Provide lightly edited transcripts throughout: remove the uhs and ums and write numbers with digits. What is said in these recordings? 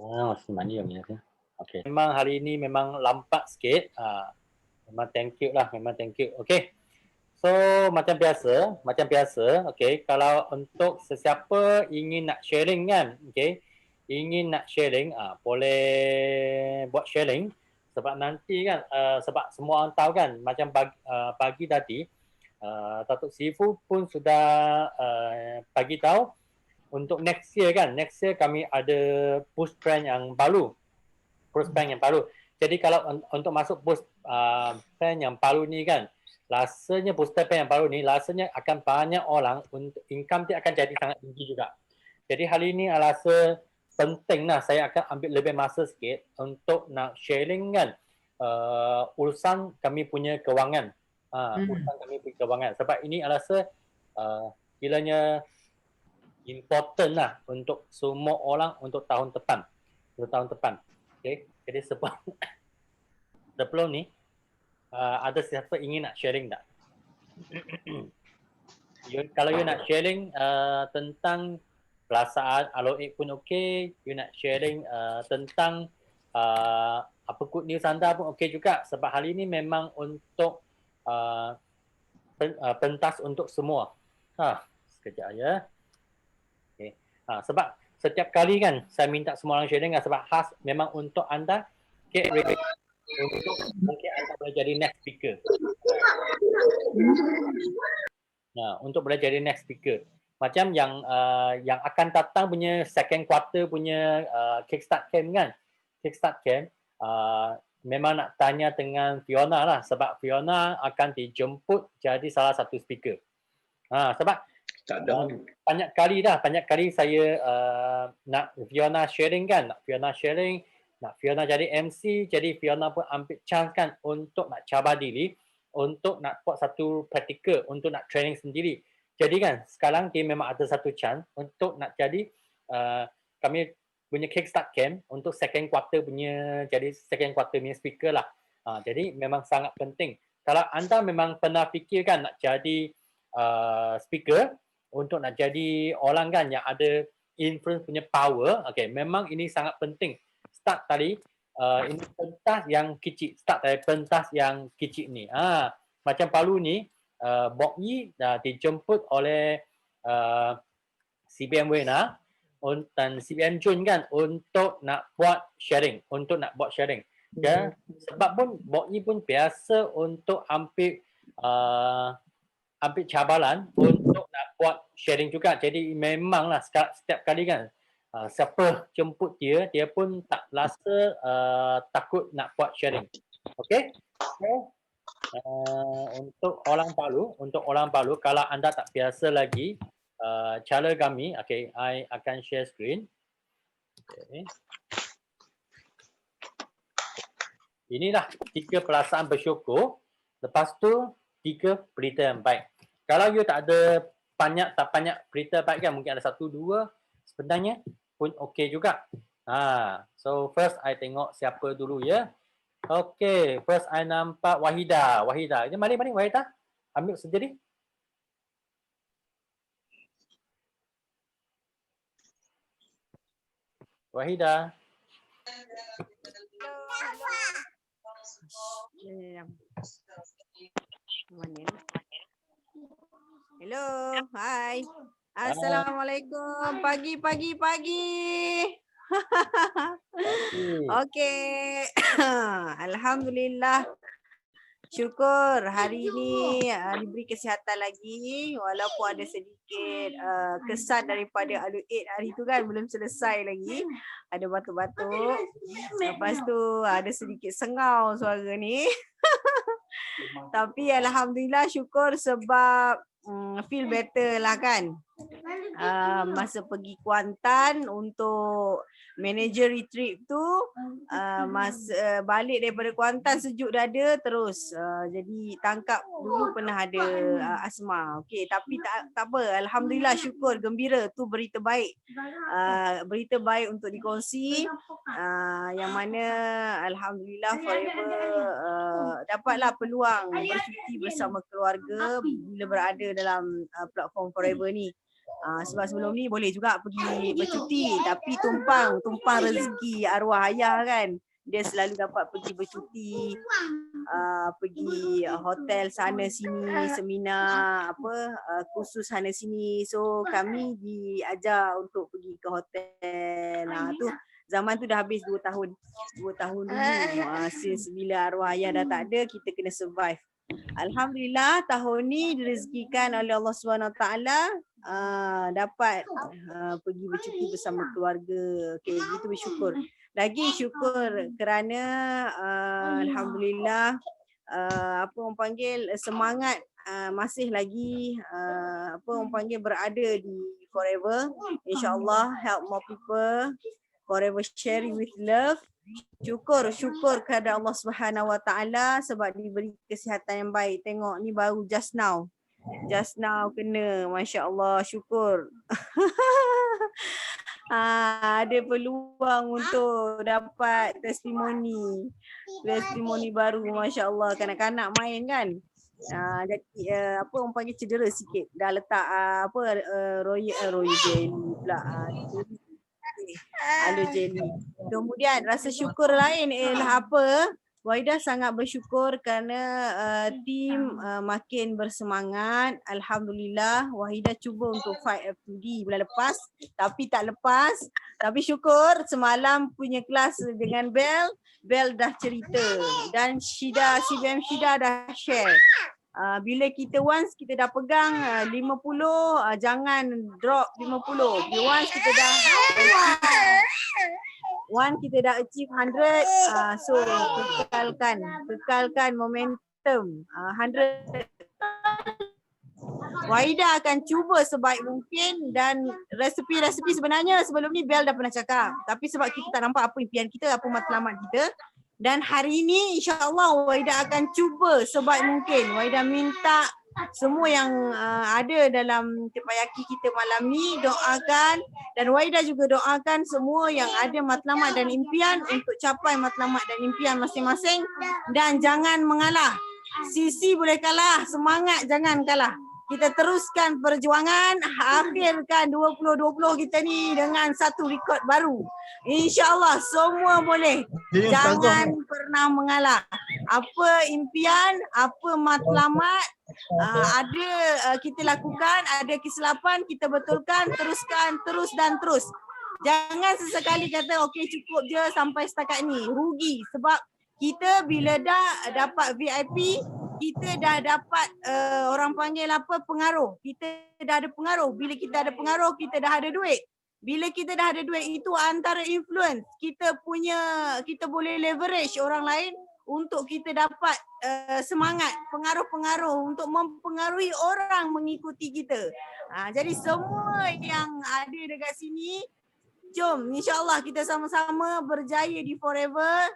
Masih mandi ya. Okey. Memang hari ini memang lambat sikit. Memang thank you lah, memang thank you. Okey. So macam biasa, okey, kalau untuk sesiapa ingin nak sharing kan, okey, ingin nak sharing, boleh buat sharing sebab nanti kan, sebab semua orang tahu kan macam pagi tadi, Datuk Sifu pun sudah bagi tahu untuk next year kan, next year kami ada boost plan yang baru. Jadi kalau untuk masuk boost plan yang baru ni kan, rasanya booster plan yang baru ni rasanya akan banyak orang untuk income dia akan jadi sangat tinggi juga. Jadi hari ini saya rasa penting lah saya akan ambil lebih masa sikit untuk nak sharing kan urusan kami punya kewangan. Urusan kami punya kewangan. Sebab ini saya rasa kiranya important lah untuk semua orang untuk tahun depan. Okay. Jadi sebelum ni ada siapa ingin nak sharing tak? Kalau you nak sharing tentang perasaan Aloid pun okey, you nak sharing tentang apa good news anda pun okey juga sebab hari ini memang untuk pentas untuk semua. Sekejap ya. Okay. Sebab setiap kali kan saya minta semua orang sharing kan sebab khas memang untuk anda get ready untuk mungkin anda boleh jadi next speaker. Untuk boleh jadi next speaker. Macam yang akan datang punya second quarter punya Kickstart Camp kan. Kickstart Camp memang nak tanya dengan Fiona lah sebab Fiona akan dijemput jadi salah satu speaker. Sebab banyak kali saya nak Fiona sharing kan, nak Fiona jadi MC, jadi Fiona pun ambil chance kan untuk nak cabar diri, untuk nak buat satu praktikal, untuk nak training sendiri. Jadi kan sekarang dia memang ada satu chance untuk nak jadi kami punya Kickstart Camp untuk second quarter punya speaker lah. Jadi memang sangat penting. Kalau anda memang pernah fikir kan nak jadi speaker, untuk nak jadi orang kan yang ada influence punya power, memang ini sangat penting. Start tadi ini pentas yang kecil, ni. Macam Palu ni, Bok Yi dijemput oleh CBM Wena dan CBM Jun kan untuk nak buat sharing. Sebab pun Bok Yi pun biasa untuk ambil cabaran untuk nak buat sharing juga. Jadi memanglah setiap kali kan siapa jemput dia pun tak rasa takut nak buat sharing. Okey? Untuk orang Palu, kalau anda tak biasa lagi cara kami, I akan share screen. Okay. Inilah 3 perasaan bersyukur. Lepas tu 3 berita yang baik. Kalau you tak ada banyak berita baik kan, mungkin ada 1, 2 sebenarnya pun okey juga. So first I tengok siapa dulu ya. Okey, first I nampak Wahida. Ini mari Wahida. Ambil sendiri. Wahida. Hello, hai. Assalamualaikum. Pagi. Okey. Alhamdulillah. Syukur hari ini diberi kesihatan lagi walaupun ada sedikit kesan daripada Aloid hari tu kan belum selesai lagi. Ada batuk-batuk. Lepas tu ada sedikit sengau suara ni. Tapi alhamdulillah syukur sebab feel better lah kan. Masa pergi Kuantan untuk manager retreat tu, masa balik daripada Kuantan sejuk dada terus. Jadi tangkap dulu pernah ada asma. Okey, tapi tak apa. Alhamdulillah syukur, gembira, tu berita baik. Berita baik untuk dikongsi. Yang mana alhamdulillah forever dapatlah peluang bercuti bersama keluarga bila berada dalam platform forever ni. Sebab sebelum ni boleh juga pergi bercuti tapi tumpang rezeki arwah ayah kan. Dia selalu dapat pergi bercuti, pergi hotel sana sini, seminar kursus sana sini. So kami diajar untuk pergi ke hotel. Tu zaman tu dah habis 2 tahun. 2 tahun dulu. Since bila arwah ayah dah tak ada, kita kena survive. Alhamdulillah tahun ni direzekikan oleh Allah SWT dapat pergi bercuti bersama keluarga. Okay, gitu bersyukur. Lagi syukur kerana alhamdulillah semangat masih lagi berada di Forever. InsyaAllah help more people. Forever sharing with love. Syukur kepada Allah Subhanahu Wa Taala sebab diberi kesihatan yang baik. Tengok ni baru just now kena, masya-Allah, syukur. Ada peluang untuk dapat testimoni baru, masya-Allah. Kanak-kanak main kan. Jadi cedera sikit. Dah letak royal jelly pula. Aloe jelly. Kemudian rasa syukur lain ialah Waidah sangat bersyukur kerana tim makin bersemangat. Alhamdulillah Wahidah cuba untuk fight F2D bulan lepas tapi tak lepas. Tapi syukur semalam punya kelas dengan Bel dah cerita dan CBM Syida dah share. Bila kita once kita dah pegang 50, jangan drop 50. Once kita dah achieve 100, so kekalkan momentum 100. Wahidah akan cuba sebaik mungkin dan resepi sebenarnya sebelum ni Bel dah pernah cakap. Tapi sebab kita tak nampak apa impian kita, apa matlamat kita. Dan hari ini insya-Allah Wahidah akan cuba sebaik mungkin. Wahidah minta semua yang ada dalam terpayaki kita malam ni doakan dan Wahidah juga doakan semua yang ada matlamat dan impian untuk capai matlamat dan impian masing-masing dan jangan mengalah. Sisi boleh kalah, semangat jangan kalah. Kita teruskan perjuangan, akhirkan 2020 kita ni dengan satu rekod baru. InsyaAllah semua boleh. Jangan pernah mengalah. Apa impian, apa matlamat kita lakukan, ada kesilapan kita betulkan, teruskan, terus dan terus. Jangan sesekali kata okey cukup je sampai setakat ni. Rugi sebab kita bila dah dapat VIP, kita dah dapat orang panggil pengaruh. Kita dah ada pengaruh. Bila kita ada pengaruh, kita dah ada duit. Bila kita dah ada duit itu antara influence. Kita boleh leverage orang lain untuk kita dapat semangat, pengaruh-pengaruh untuk mempengaruhi orang mengikuti kita. Jadi semua yang ada dekat sini, jom insya-Allah kita sama-sama berjaya di Forever.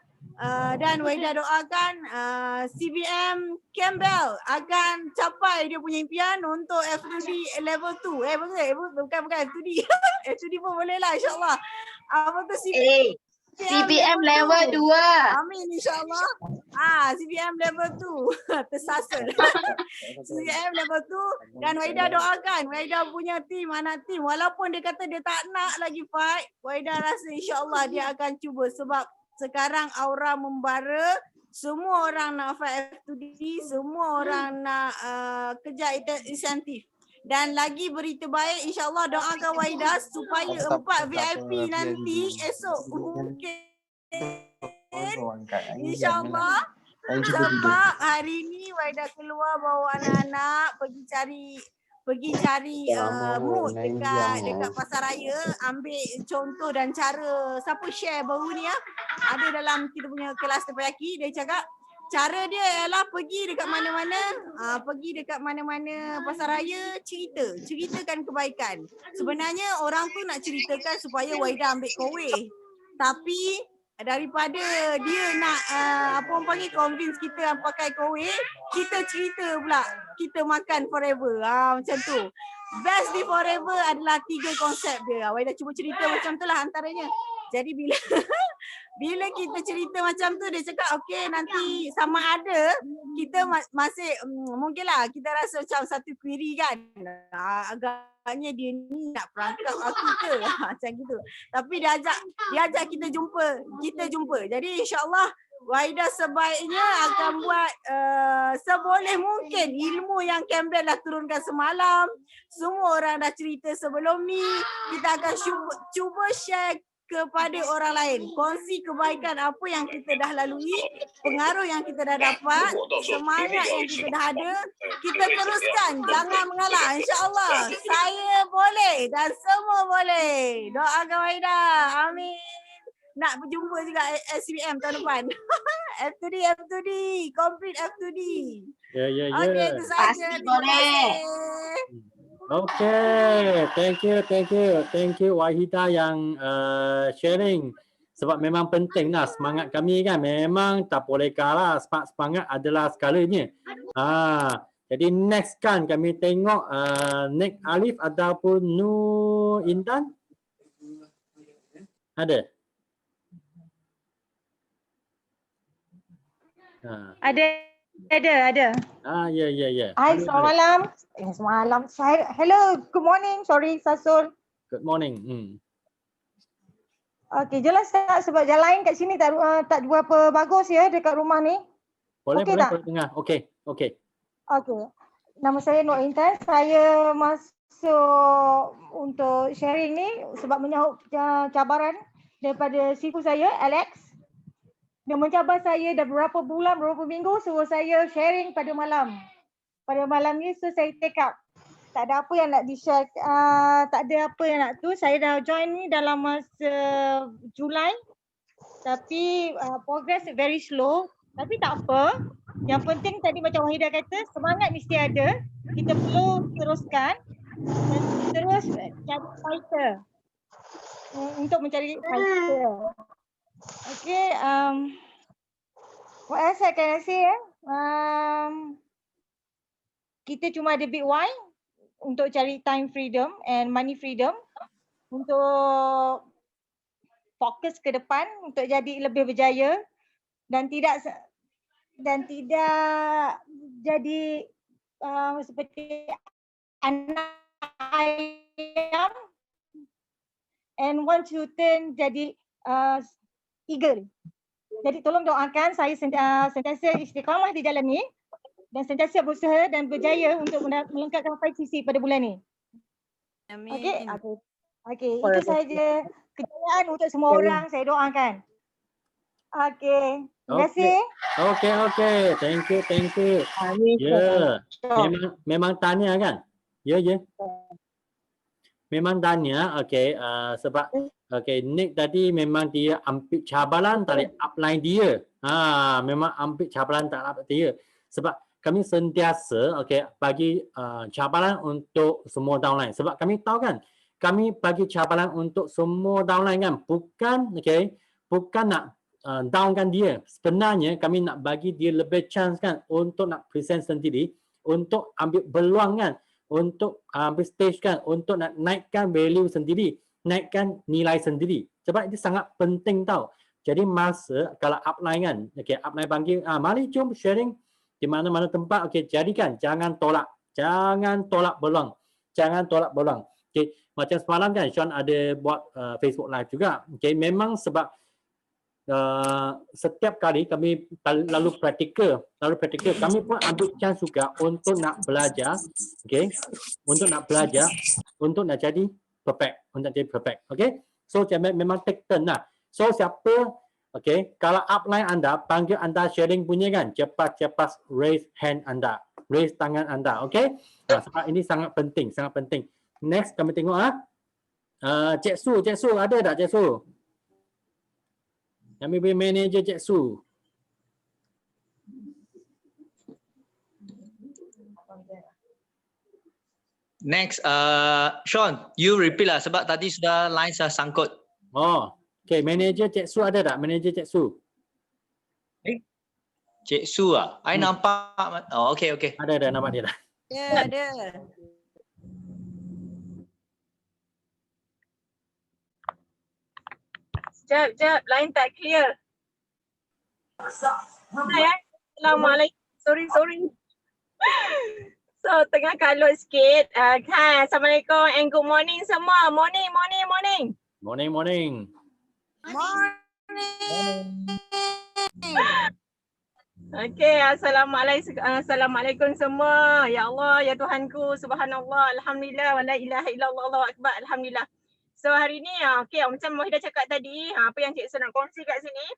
Dan Wahidah doakan CBM Campbell akan capai dia punya impian untuk F2D level 2. Bukan F2D. F2D pun boleh lah insyaAllah. CBM level 2. Amin insyaAllah. CBM level 2. Tersasul. CBM level 2 dan Wahidah doakan. Wahidah punya tim, anak tim. Walaupun dia kata dia tak nak lagi fight, Wahidah rasa insyaAllah dia akan cuba sebab sekarang aura membara, semua orang nak fight F2D, semua orang nak kejar insentif. Dan lagi berita baik, insyaAllah doakan Wahidah supaya 4 VIP nanti esok mungkin. InsyaAllah. Sebab hari ni Wahidah keluar bawa anak-anak pergi cari mood dekat pasar raya, ambil contoh dan cara siapa share baru ni ada dalam kita punya kelas terpayaki. Dia cakap cara dia ialah pergi dekat mana-mana pasar raya, ceritakan kebaikan. Sebenarnya orang tu nak ceritakan supaya Wahidah ambil kowe, tapi daripada dia nak convince kita pakai kowe, kita cerita pula kita makan Forever. Macam tu. Best di Forever adalah 3 konsep dia. Wahidah cuba cerita macam tu lah antaranya. Jadi bila kita cerita macam tu dia cakap okey nanti sama ada kita masih mungkinlah kita rasa macam satu query kan. Agaknya dia ni nak perangkap aku ke macam gitu. Tapi dia ajak kita jumpa. Jadi insya-Allah Wahida sebaiknya akan buat seboleh mungkin ilmu yang Campbell dah turunkan semalam. Semua orang dah cerita sebelum ni. Kita akan cuba share kepada orang lain. Kongsi kebaikan apa yang kita dah lalui, pengaruh yang kita dah dapat, semangat yang kita dah ada. Kita teruskan, jangan mengalah. InsyaAllah saya boleh dan semua boleh. Doakan Wahida. Amin. Nak berjumpa juga SPM tahun depan. F2D. Complete F2D. Ya. Okey, itu saja. Pasti boleh. Okay, thank you Wahida yang sharing sebab memang penting lah semangat kami kan memang tak boleh kalah sebab semangat adalah segalanya. Jadi next kan kami tengok Nick Alif ataupun Nur Intan ada. Ada. Ya. Hai, selamat malam. Hello, good morning. Sorry, Sasul. Good morning. Okey, jelas tak sebab jalan kat sini tak berapa bagus ya dekat rumah ni. Boleh dengar. Okey. Okey. Nama saya Nur Intan. Saya masuk untuk sharing ni sebab menyahut cabaran daripada sifu saya, Alex. Dia mencabar saya dah berapa minggu suruh saya sharing pada malam. Pada malam ni so saya take up. Tak ada apa yang nak di-share, tak ada apa yang nak tu. Saya dah join ni dalam masa Julai. Tapi progress very slow. Tapi tak apa. Yang penting tadi macam Wahida kata, semangat mesti ada. Kita perlu teruskan dan terus cari fighter. Untuk mencari fighter. Okay, what else I can say? Kita cuma ada big why untuk cari time freedom and money freedom untuk fokus ke depan untuk jadi lebih berjaya dan tidak jadi seperti anak ayam and want to turn jadi eagle. Jadi tolong doakan saya sentiasa istiqamah di jalan ni dan sentiasa berusaha dan berjaya untuk melengkapkan 5 sisi pada bulan ni. Amin. Okey, itu saja kejayaan untuk semua orang saya doakan. Okey, terima kasih. Okey. Thank you. Ya. Memang tanya kan? Ya. Memang tanya, sebab Nick tadi memang dia ambil cabaran dari upline dia. Memang ambil cabaran dari upline dia. Sebab kami sentiasa bagi cabaran untuk semua downline. Sebab kami tahu kan, kami bagi cabaran untuk semua downline kan. Bukan nak downkan dia. Sebenarnya kami nak bagi dia lebih chance kan untuk nak present sendiri, untuk ambil peluang kan, untuk ambil stage kan, untuk nak naikkan value sendiri, naikkan nilai sendiri. Sebab itu sangat penting tau. Jadi masa kalau upline kan, upline panggil, mari jom sharing di mana-mana tempat, jadikan, jangan tolak peluang. Macam semalam kan Sean ada buat Facebook live juga. Memang sebab setiap kali kami lalu praktikal kami pun ambil chance juga untuk nak belajar, untuk nak jadi perfect, so memang take turn lah. So siapa kalau upline anda panggil anda sharing punya kan, cepat raise hand anda, raise tangan anda, sebab ini sangat penting. Next kami tengok Cik Su ada tak Cik Su? Kami punya manager Cik Su. Next, Sean, you repeat lah sebab tadi sudah line saya sangkut. Manager Cik Su ada tak? Manager Cik Su. Cik Su I nampak. Okay. Ada nampak dia dah. Ya, ada. Jap, line tak clear. Assalamualaikum. Sorry. So, tengah kalut sikit. Hai, Assalamualaikum and good morning semua. Morning. Morning. Okay, Assalamualaikum semua. Ya Allah, ya Tuhanku, subhanallah, alhamdulillah, wa la ilaha illallah, Allahu akbar, alhamdulillah. So hari ni, okay, macam Mohidah cakap tadi, apa yang Cik Su nak kongsi kat sini,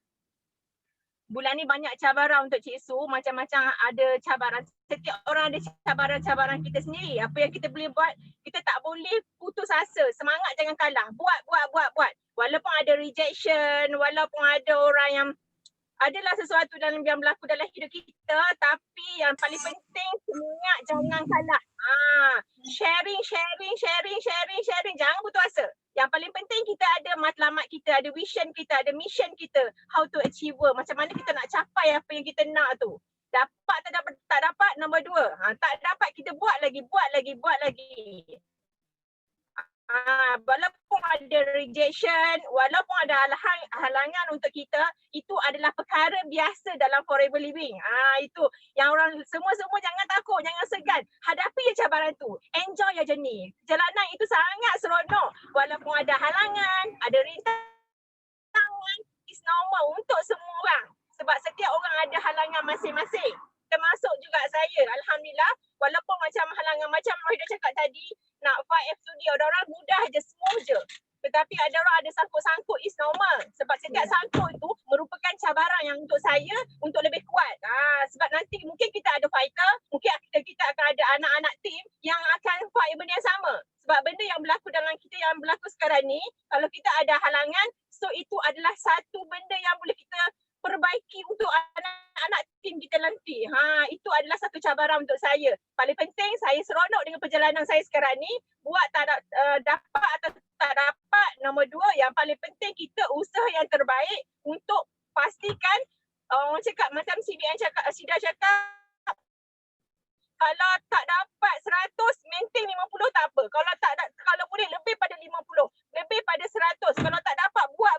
bulan ni banyak cabaran untuk Cik Su, macam-macam ada cabaran. Setiap orang ada cabaran-cabaran kita sendiri. Apa yang kita boleh buat, kita tak boleh putus asa. Semangat jangan kalah. Buat. Walaupun ada rejection, walaupun ada orang yang adalah sesuatu dalam yang berlaku dalam hidup kita, tapi yang paling penting semangat jangan kalah. Sharing. Jangan putus asa. Yang paling penting kita ada matlamat kita, ada vision kita, ada mission kita. How to achieve, macam mana kita nak capai apa yang kita nak tu. Dapat tak dapat, nombor 2. Tak dapat kita buat lagi. Walaupun ada rejection, walaupun ada halangan untuk kita, itu adalah perkara biasa dalam forever living. Itu yang orang semua jangan takut, jangan segan. Hadapi je cabaran tu. Enjoy your journey. Perjalanan itu sangat seronok. Walaupun ada halangan, ada rintangan, it's normal untuk semua orang. Sebab setiap orang ada halangan masing-masing. Termasuk juga saya. Alhamdulillah, walaupun macam halangan macam Mohidah cakap tadi, nak fight FSUD, ada orang mudah je, smooth je. Tetapi ada orang ada sangkut-sangkut, is normal. Sebab setiap sangkut tu merupakan cabaran yang untuk saya untuk lebih kuat. Sebab nanti mungkin kita ada fighter, mungkin kita akan ada anak-anak team yang akan fight benda yang sama. Sebab benda yang berlaku dalam kita yang berlaku sekarang ni, kalau kita ada halangan, so itu adalah satu benda yang boleh kita perbaiki untuk anak-anak tim kita nanti. Itu adalah satu cabaran untuk saya. Paling penting saya seronok dengan perjalanan saya sekarang ni. Buat dapat atau tak dapat, nombor 2, yang paling penting kita usaha yang terbaik untuk pastikan orang cakap macam Sida cakap, kalau tak dapat 100, maintain 50 tak apa. Kalau boleh lebih pada 50, lebih pada 100. Kalau tak dapat, buat.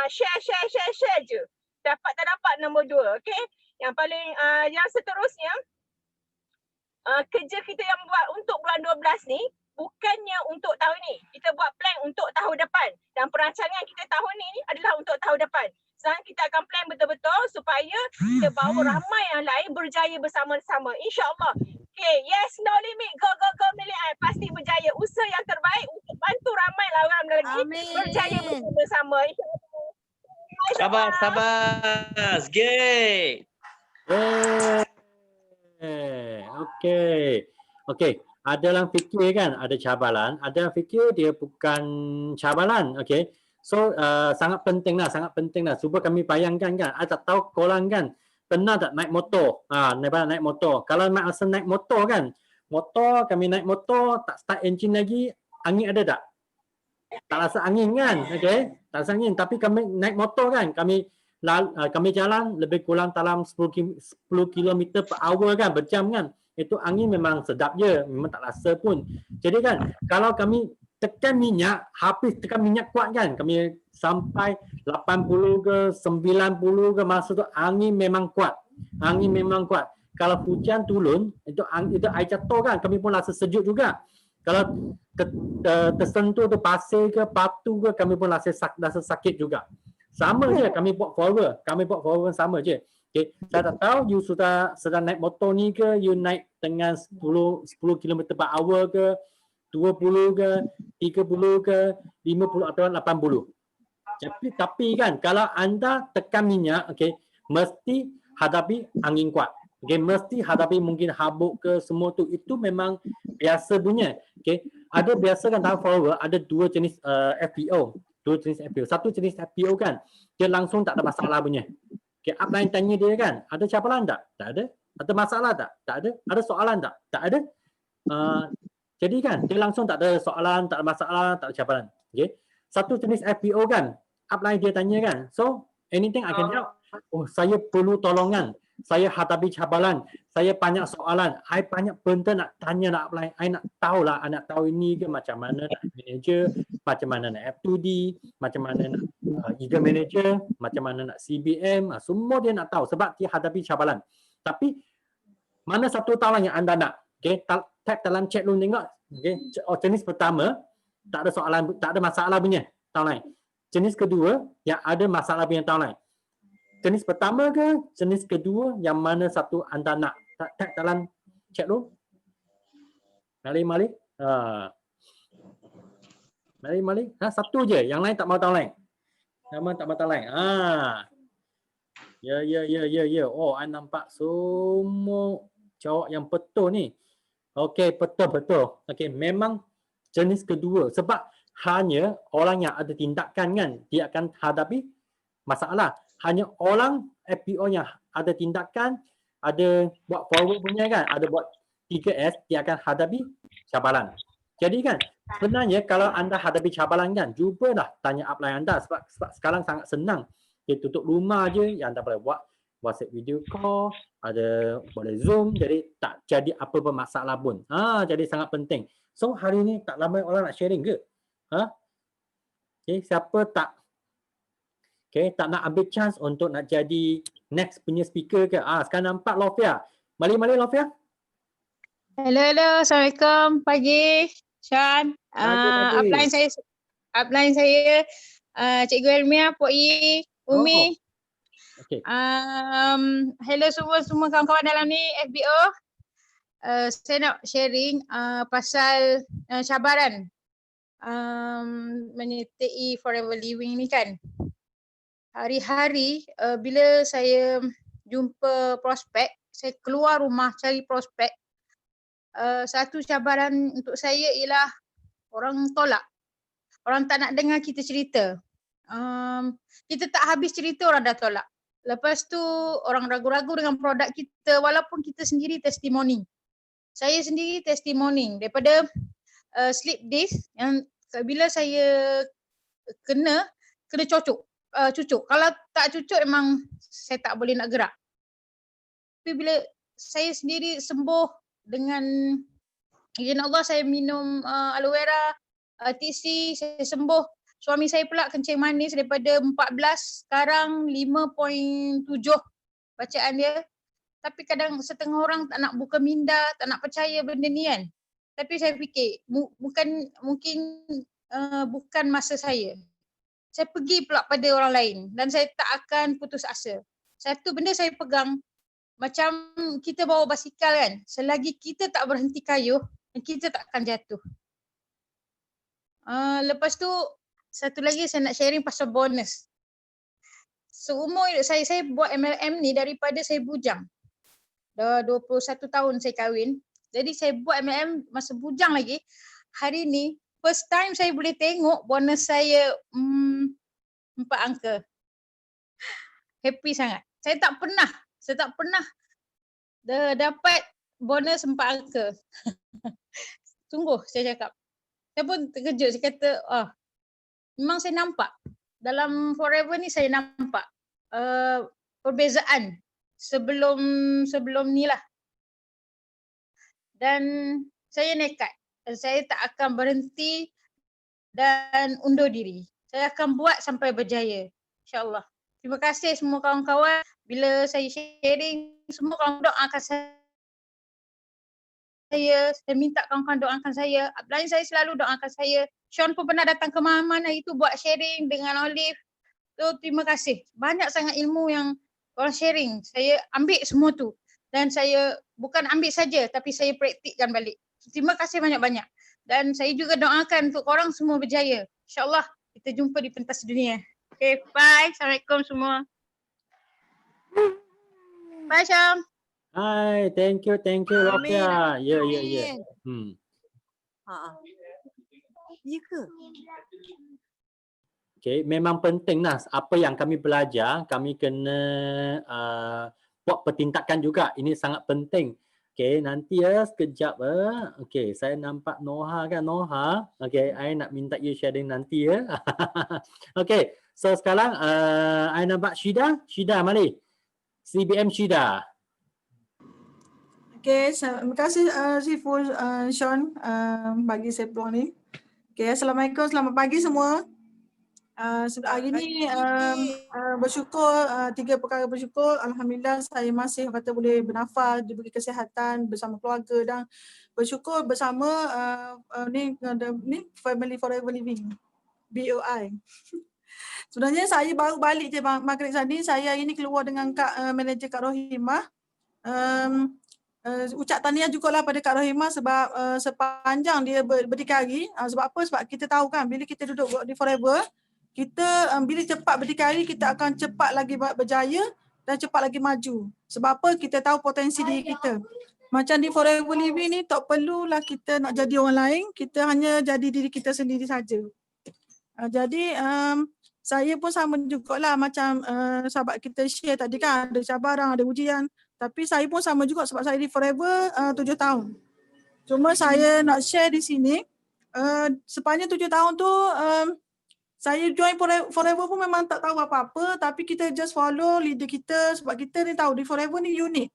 Share je. Dapat tak dapat, nombor 2. Okay. Yang paling, yang seterusnya, kerja kita yang buat untuk bulan 12 ni, bukannya untuk tahun ni. Kita buat plan untuk tahun depan. Dan perancangan kita tahun ni adalah untuk tahun depan. Sekarang kita akan plan betul-betul supaya kita bawa ramai yang lain berjaya bersama-sama. InsyaAllah. Okay, yes, no limit. Go Milian. Pasti berjaya. Usaha yang terbaik untuk bantu ramai orang lagi berjaya bersama-sama. InsyaAllah. Sabar. Gay. Okay. Ada orang fikir kan ada cabaran, ada orang fikir dia bukan cabaran. Okay. So sangat penting lah. Cuba kami bayangkan kan, I tak tahu korang kan pernah tak naik motor. Naik motor. Kalau naik motor kan, kami naik motor tak start engine lagi, angin ada tak? Tak rasa angin kan? Okay. Tak rasa angin. Tapi kami naik motor kan, kami jalan lebih kurang dalam 10 km per hour kan, berjam kan. Itu angin memang sedap je, memang tak rasa pun. Jadi kan, kalau kami tekan minyak, habis tekan minyak kuat kan, kami sampai 80 ke 90 ke, masa tu angin memang kuat. Kalau hujan turun, itu air jatuh kan, kami pun rasa sejuk juga. Kalau tersentuh tu pasir ke batu ke, kami pun rasa sakit juga. Sama je, kami buat forward sama je. Okay. Saya tak tahu you sedang naik motor ni ke, you naik dengan 10 km per hour ke, 20 ke, 30 ke, 50 atau 80. Tapi kan kalau anda tekan minyak, okay, mesti hadapi angin kuat. Okay, mesti hadapi mungkin habuk ke semua tu, itu memang biasa punya. Okay. Ada biasa kan dalam forward ada dua jenis FPO. Satu jenis FPO kan, dia langsung tak ada masalah punya. Okay, upline tanya dia kan, ada cabaran tak? Tak ada. Ada masalah tak? Tak ada. Ada soalan tak? Tak ada. Jadi kan, dia langsung tak ada soalan, tak ada masalah, tak ada cabaran. Okay. Satu jenis FPO kan, upline dia tanya kan, so anything I can help. Oh, saya perlu tolongan. saya hadapi cabaran, saya banyak soalan, I banyak benda nak tanya, nak apply, I nak tahu lah, I nak tahu ini ke macam mana nak manager, macam mana nak F2D, macam mana nak Eagle Manager, macam mana nak CBM, semua dia nak tahu sebab dia hadapi cabaran. Tapi mana satu tahu yang anda nak? Okay, tag dalam chat room tengok. Okay, jenis pertama tak ada soalan, tak ada masalah punya tahu lain. Jenis kedua yang ada masalah punya tahu lain. Jenis pertama ke jenis kedua, yang mana satu anda nak? Tag dalam chat room. Mari. Mari. Satu je, yang lain tak mau tahu lain. Nama tak mau tahu lain. Ya. Oh, I nampak semua jawab yang betul ni. Okey, betul. Okey, memang jenis kedua. Sebab hanya orang yang ada tindakan kan, dia akan hadapi masalah. Hanya orang FPO yang ada tindakan, ada buat forward punya kan, ada buat 3S, dia akan hadapi cabaran. Jadi kan, sebenarnya kalau anda hadapi cabaran kan, cubalah tanya upline anda sebab sekarang sangat senang. Dia tutup rumah je, yang anda boleh buat WhatsApp video call, ada boleh Zoom, jadi tak jadi apa-apa masalah pun. Jadi sangat penting. So hari ni tak lama orang nak sharing ke? Okay, siapa tak nak ambil chance untuk nak jadi next punya speaker ke? Sekarang nampak Lofia. Mari Lofia. Hello. Assalamualaikum. Pagi, Sean. Upline saya Cikgu Elmia, Puak Yi, Umi. Okay. Hello semua kawan-kawan dalam ni FBO. Saya nak sharing pasal cabaran menyertai Forever Living ni kan. Hari-hari bila saya jumpa prospek, saya keluar rumah cari prospek, satu cabaran untuk saya ialah orang tolak. Orang tak nak dengar kita cerita. Kita tak habis cerita orang dah tolak. Lepas tu orang ragu-ragu dengan produk kita walaupun kita sendiri testimoni. Saya sendiri testimoni daripada slip disc yang bila saya kena cucuk. Kalau tak cucuk memang saya tak boleh nak gerak. Tapi bila saya sendiri sembuh dengan izin Allah, saya minum aloe vera, TC, saya sembuh. Suami saya pula kencing manis daripada 14, sekarang 5.7 bacaan dia. Tapi kadang setengah orang tak nak buka minda, tak nak percaya benda ni kan. Tapi saya fikir bukan masa saya. Saya pergi pula pada orang lain dan saya tak akan putus asa. Satu benda saya pegang, macam kita bawa basikal kan, selagi kita tak berhenti kayuh, kita tak akan jatuh. Lepas tu satu lagi saya nak sharing pasal bonus. Seumur hidup saya buat MLM ni daripada saya bujang. Dah 21 tahun saya kahwin. Jadi saya buat MLM masa bujang lagi. Hari ni first time saya boleh tengok bonus saya 4 angka. Happy sangat. Saya tak pernah dapat bonus 4 angka. Sungguh saya cakap. Saya pun terkejut. Saya kata, memang saya nampak. Dalam Forever ni saya nampak perbezaan sebelum ni lah. Dan saya nekat. Saya tak akan berhenti dan undur diri. Saya akan buat sampai berjaya. InsyaAllah. Terima kasih semua kawan-kawan. Bila saya sharing, semua kawan doakan saya. Saya minta kawan-kawan doakan saya. Upline saya selalu doakan saya. Sean pun pernah datang ke mana-mana itu buat sharing dengan Olive. So terima kasih. Banyak sangat ilmu yang orang sharing. Saya ambil semua tu. Dan saya bukan ambil saja tapi saya praktikkan balik. Terima kasih banyak-banyak. Dan saya juga doakan untuk korang semua berjaya. InsyaAllah kita jumpa di pentas dunia. Okay, bye. Assalamualaikum semua. Bye, Syam. Hai, thank you Lofia. Ya. Ya ke? Okay, memang penting lah apa yang kami belajar, kami kena buat pertindakan juga. Ini sangat penting. Okay, nanti sekejap. Okay, saya nampak Noha kan, Noha. Okay, I nak minta you sharing nanti ya. Okay, so sekarang I nampak Syida, mari. CBM Syida. Okay, terima kasih Siful Sean bagi saya peluang ni. Okay, Assalamualaikum, selamat pagi semua. Hari ni bersyukur, 3 perkara bersyukur. Alhamdulillah saya masih kata boleh bernafas, diberi kesihatan bersama keluarga dan bersyukur bersama ni Family Forever Living, BOI. Sebenarnya saya baru balik je maghrib tadi. Saya hari ni keluar dengan manager Kak Rohimah. Ucap tahniah jugalah pada Kak Rohimah sebab sepanjang dia berdikari. Sebab apa? Sebab kita tahu kan bila kita duduk di Forever, kita bila cepat berdikari, kita akan cepat lagi berjaya dan cepat lagi maju. Sebab apa? Kita tahu potensi diri kita. Macam di Forever Living ni tak perlulah kita nak jadi orang lain, kita hanya jadi diri kita sendiri saja. Jadi saya pun sama jugalah macam sahabat kita share tadi kan, ada cabaran, ada ujian. Tapi saya pun sama juga sebab saya di Forever 7 tahun. Cuma saya nak share di sini, sepanjang 7 tahun tu saya join Forever pun memang tak tahu apa-apa, tapi kita just follow leader kita sebab kita ni tahu di Forever ni unik.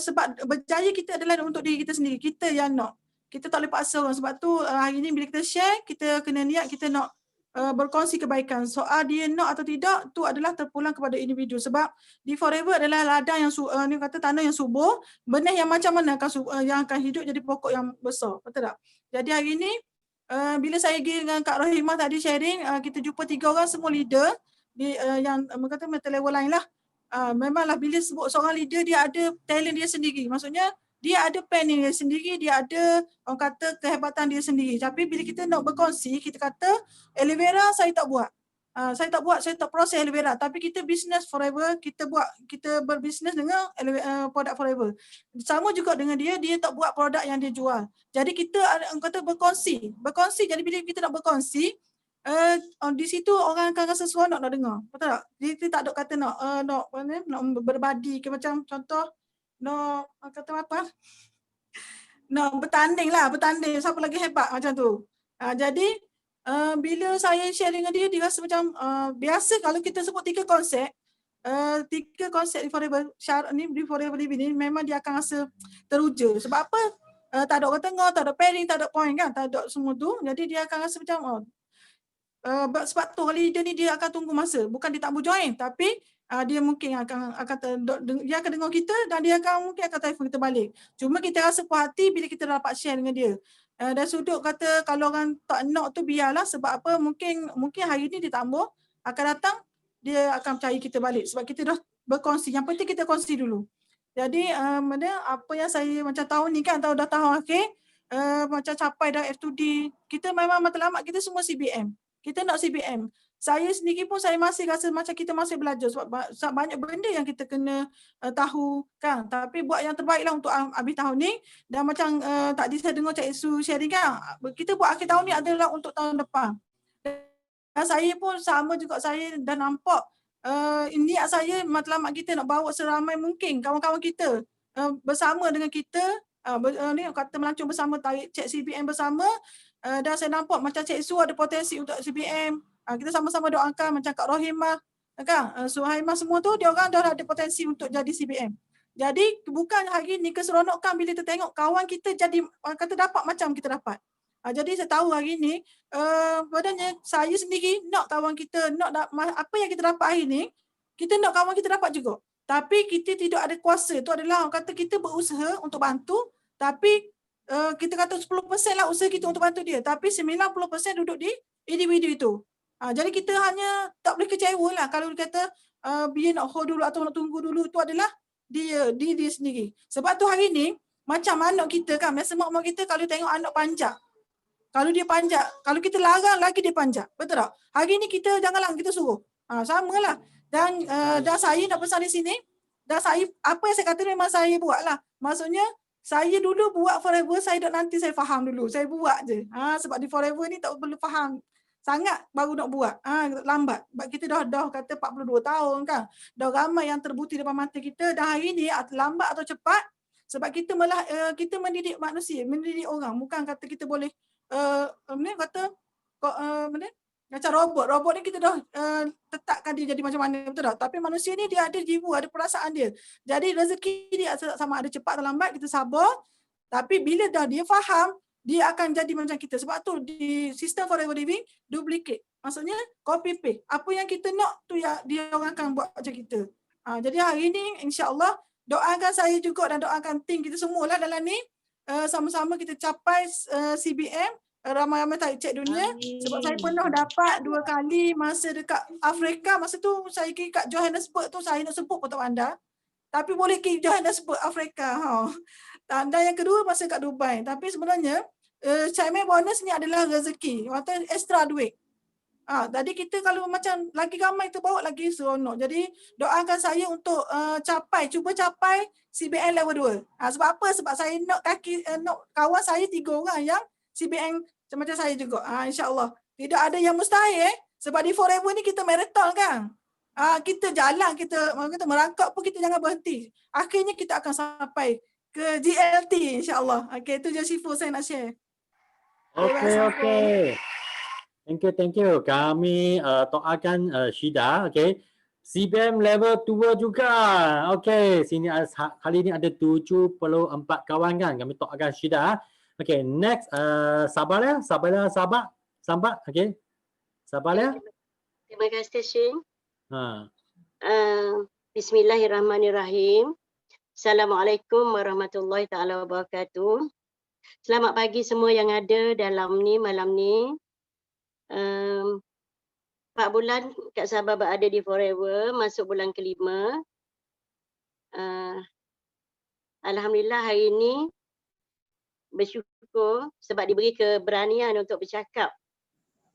Sebab berjaya kita adalah untuk diri kita sendiri, kita yang nak. Kita tak boleh paksa orang. Sebab tu hari ni bila kita share, kita kena niat kita nak berkongsi kebaikan. Soal dia nak atau tidak, tu adalah terpulang kepada individu. Sebab di Forever adalah ladang yang ni kata tanah yang subur, benih yang macam mana yang akan hidup jadi pokok yang besar. Betul tak? Jadi hari ni bila saya pergi dengan Kak Rohimah tadi sharing, kita jumpa 3 orang semua leader yang kata mental level lain lah. Memanglah bila sebut seorang leader, dia ada talent dia sendiri. Maksudnya dia ada planning dia sendiri, dia ada orang kata kehebatan dia sendiri. Tapi bila kita nak berkongsi, kita kata aloe saya tak buat. Saya tak proses aloe vera. Tapi kita business Forever, kita berbisnes dengan produk Forever. Sama juga dengan dia tak buat produk yang dia jual. Jadi kita orang kata berkongsi. Jadi bila kita nak berkongsi, di situ orang akan rasa seronok nak dengar. Betul tak? Jadi kita tak ada kata nak berbadi ke macam contoh nak kata apa? Nak bertanding siapa lagi hebat macam tu. Jadi bila saya share dengan dia rasa macam biasa kalau kita sebut 3 konsep, 3 konsep di Forever di Forever Living ni memang dia akan rasa teruja. Sebab apa? Tak ada orang tengah, tak ada pairing, tak ada point kan, tak ada semua tu. Jadi dia akan rasa macam sebab tu leader ni dia akan tunggu masa. Bukan dia tak mau join, tapi dia mungkin dia akan dengar kita dan dia mungkin akan telefon kita balik. Cuma kita rasa puas hati bila kita dapat share dengan dia. Dan sudut kata kalau orang tak nak tu biarlah, sebab apa mungkin hari ni dia tak mau, akan datang dia akan cari kita balik sebab kita dah berkongsi. Yang penting kita kongsi dulu. Jadi apa yang saya macam tahun ni kan, dah tahun akhir, macam capai dah F2D, kita memang matlamat kita semua CBM. Kita nak CBM. Saya sendiri pun saya masih rasa macam kita masih belajar sebab banyak benda yang kita kena tahu kan. Tapi buat yang terbaiklah untuk habis tahun ni. Dan macam tadi saya dengar Cik Su sharing kan, kita buat akhir tahun ni adalah untuk tahun depan. Dan saya pun sama juga, saya dah nampak niat saya matlamat kita nak bawa seramai mungkin kawan-kawan kita bersama dengan kita, ni kata melancong bersama, tarik cek CBM bersama. Dan saya nampak macam Cik Su ada potensi untuk CBM. Kita sama-sama doakan macam Kak Rohimah, kan? Suhaimah semua tu dia orang dah ada potensi untuk jadi CBM. Jadi bukan hari ni keseronokan bila kita tengok kawan kita jadi kata dapat macam kita dapat. Jadi saya tahu hari ni badannya saya sendiri nak kawan kita nak apa yang kita dapat hari ni, kita nak kawan kita dapat juga. Tapi kita tidak ada kuasa. Itu adalah orang kata kita berusaha untuk bantu, tapi kita kata 10% lah usaha kita untuk bantu dia, tapi 90% duduk di individu itu. Jadi kita hanya tak boleh kecewa lah kalau dia kata biar nak hold dulu atau nak tunggu dulu, itu adalah dia sendiri. Sebab tu hari ni macam anak kita kan, biasa mak-mak kita kalau tengok anak panjat, kalau dia panjat, kalau kita larang lagi dia panjat, betul tak? Hari ni kita jangan larang, kita suruh. Samalah. Dan saya nak pesan di sini, dan saya apa yang saya kata memang saya buat lah. Maksudnya saya dulu buat Forever, saya nanti saya faham dulu. Saya buat je. Sebab di Forever ni tak perlu faham sangat baru nak buat. Lambat. Sebab kita dah kata 42 tahun kan. Dah ramai yang terbukti depan mata kita. Dan hari ni lambat atau cepat, sebab kita kita mendidik manusia, mendidik orang. Bukan kata kita boleh Macam robot ni kita dah letakkan dia jadi macam mana, betul tak? Tapi manusia ni dia ada jiwa, ada perasaan dia. Jadi rezeki dia sama ada cepat atau lambat, kita sabar. Tapi bila dah dia faham, dia akan jadi macam kita. Sebab tu di sistem forever living, duplicate. Maksudnya copy paste. Apa yang kita nak tu ya dia orang akan buat macam kita. Jadi hari ni insya-Allah doakan saya juga dan doakan tim kita semualah dalam ni sama-sama kita capai CBM ramai-ramai tak cek dunia. Sebab saya pernah dapat 2 kali masa dekat Afrika. Masa tu saya pergi kat Johannesburg tu, saya nak sebut pun tak pandai. Tapi boleh pergi Johannesburg Afrika. Dan yang kedua masa kat Dubai. Tapi sebenarnya Chairman bonus ni adalah rezeki. Maksudnya extra duit. Jadi kita kalau macam lagi ramai tu bawa lagi seronok. Jadi doakan saya untuk cuba capai CBN level 2. Sebab apa? Sebab saya nak nak kawan saya 3 orang yang CBN macam saya juga. InsyaAllah. Tidak ada yang mustahil. Sebab di Forever ni kita marathon kan. Kita jalan, kita merangkak pun kita jangan berhenti. Akhirnya kita akan sampai ke GLT insyaAllah. Okay, itu je Syifu saya nak share. Okay. Thank you. Kami doakan Syida, okay. CBM level 2 juga. Okay, sini kali ini ada 74 kawan kan. Kami doakan Syida. Okay, next Sabah. Okay. Sabah. Terima kasih Shin. Bismillahirrahmanirrahim. Assalamualaikum warahmatullahi taala wabarakatuh. Selamat pagi semua yang ada dalam ni malam ni. 4 bulan Kak Sabah berada di Forever, masuk bulan kelima. Alhamdulillah hari ini bersyukur sebab diberi keberanian untuk bercakap.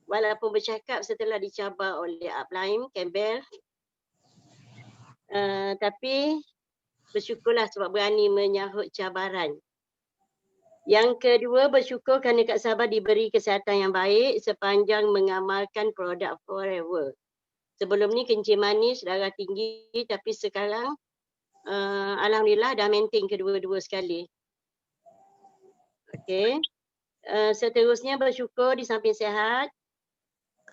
Walaupun bercakap setelah dicabar oleh upline, Campbell. Tapi bersyukurlah sebab berani menyahut cabaran. Yang kedua, bersyukur kerana Kak Sabah diberi kesihatan yang baik sepanjang mengamalkan produk Forever. Sebelum ni kencing manis, darah tinggi, tapi sekarang alhamdulillah dah maintain kedua-dua sekali. Okey. Seterusnya bersyukur di samping sihat,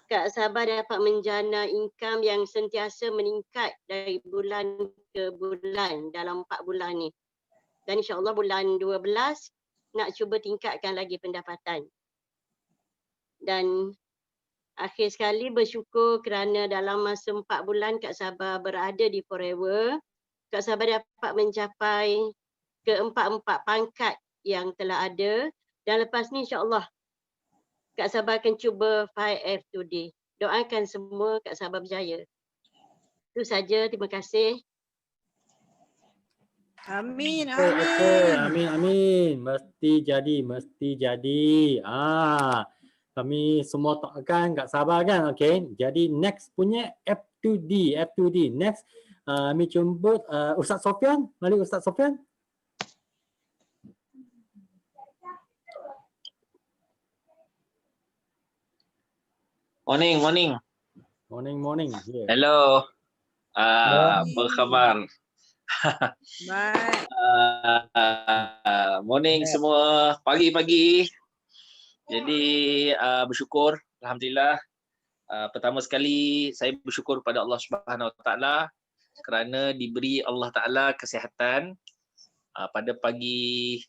Kak Sabah dapat menjana income yang sentiasa meningkat dari bulan ke bulan dalam 4 bulan ni. Dan insya-Allah bulan 12 nak cuba tingkatkan lagi pendapatan. Dan akhir sekali bersyukur kerana dalam masa 4 bulan Kak Sabah berada di Forever, Kak Sabah dapat mencapai ke-4 pangkat yang telah ada. Dan lepas ni insya-Allah Kak Sabah akan cuba 5F today. Doakan semua Kak Sabah berjaya. Itu saja, terima kasih. Amin. Mesti jadi. Kami semua doakan Kak Sabah kan. Okey. Jadi next punya F2D. Next kami jemput Ustaz Sofian. Mari Ustaz Sofian. Morning. Yeah. Hello. Apa khabar? Baik. Morning semua, pagi-pagi. Jadi bersyukur, alhamdulillah. Pertama sekali saya bersyukur kepada Allah Subhanahu Wa Taala kerana diberi Allah Taala kesihatan pada pagi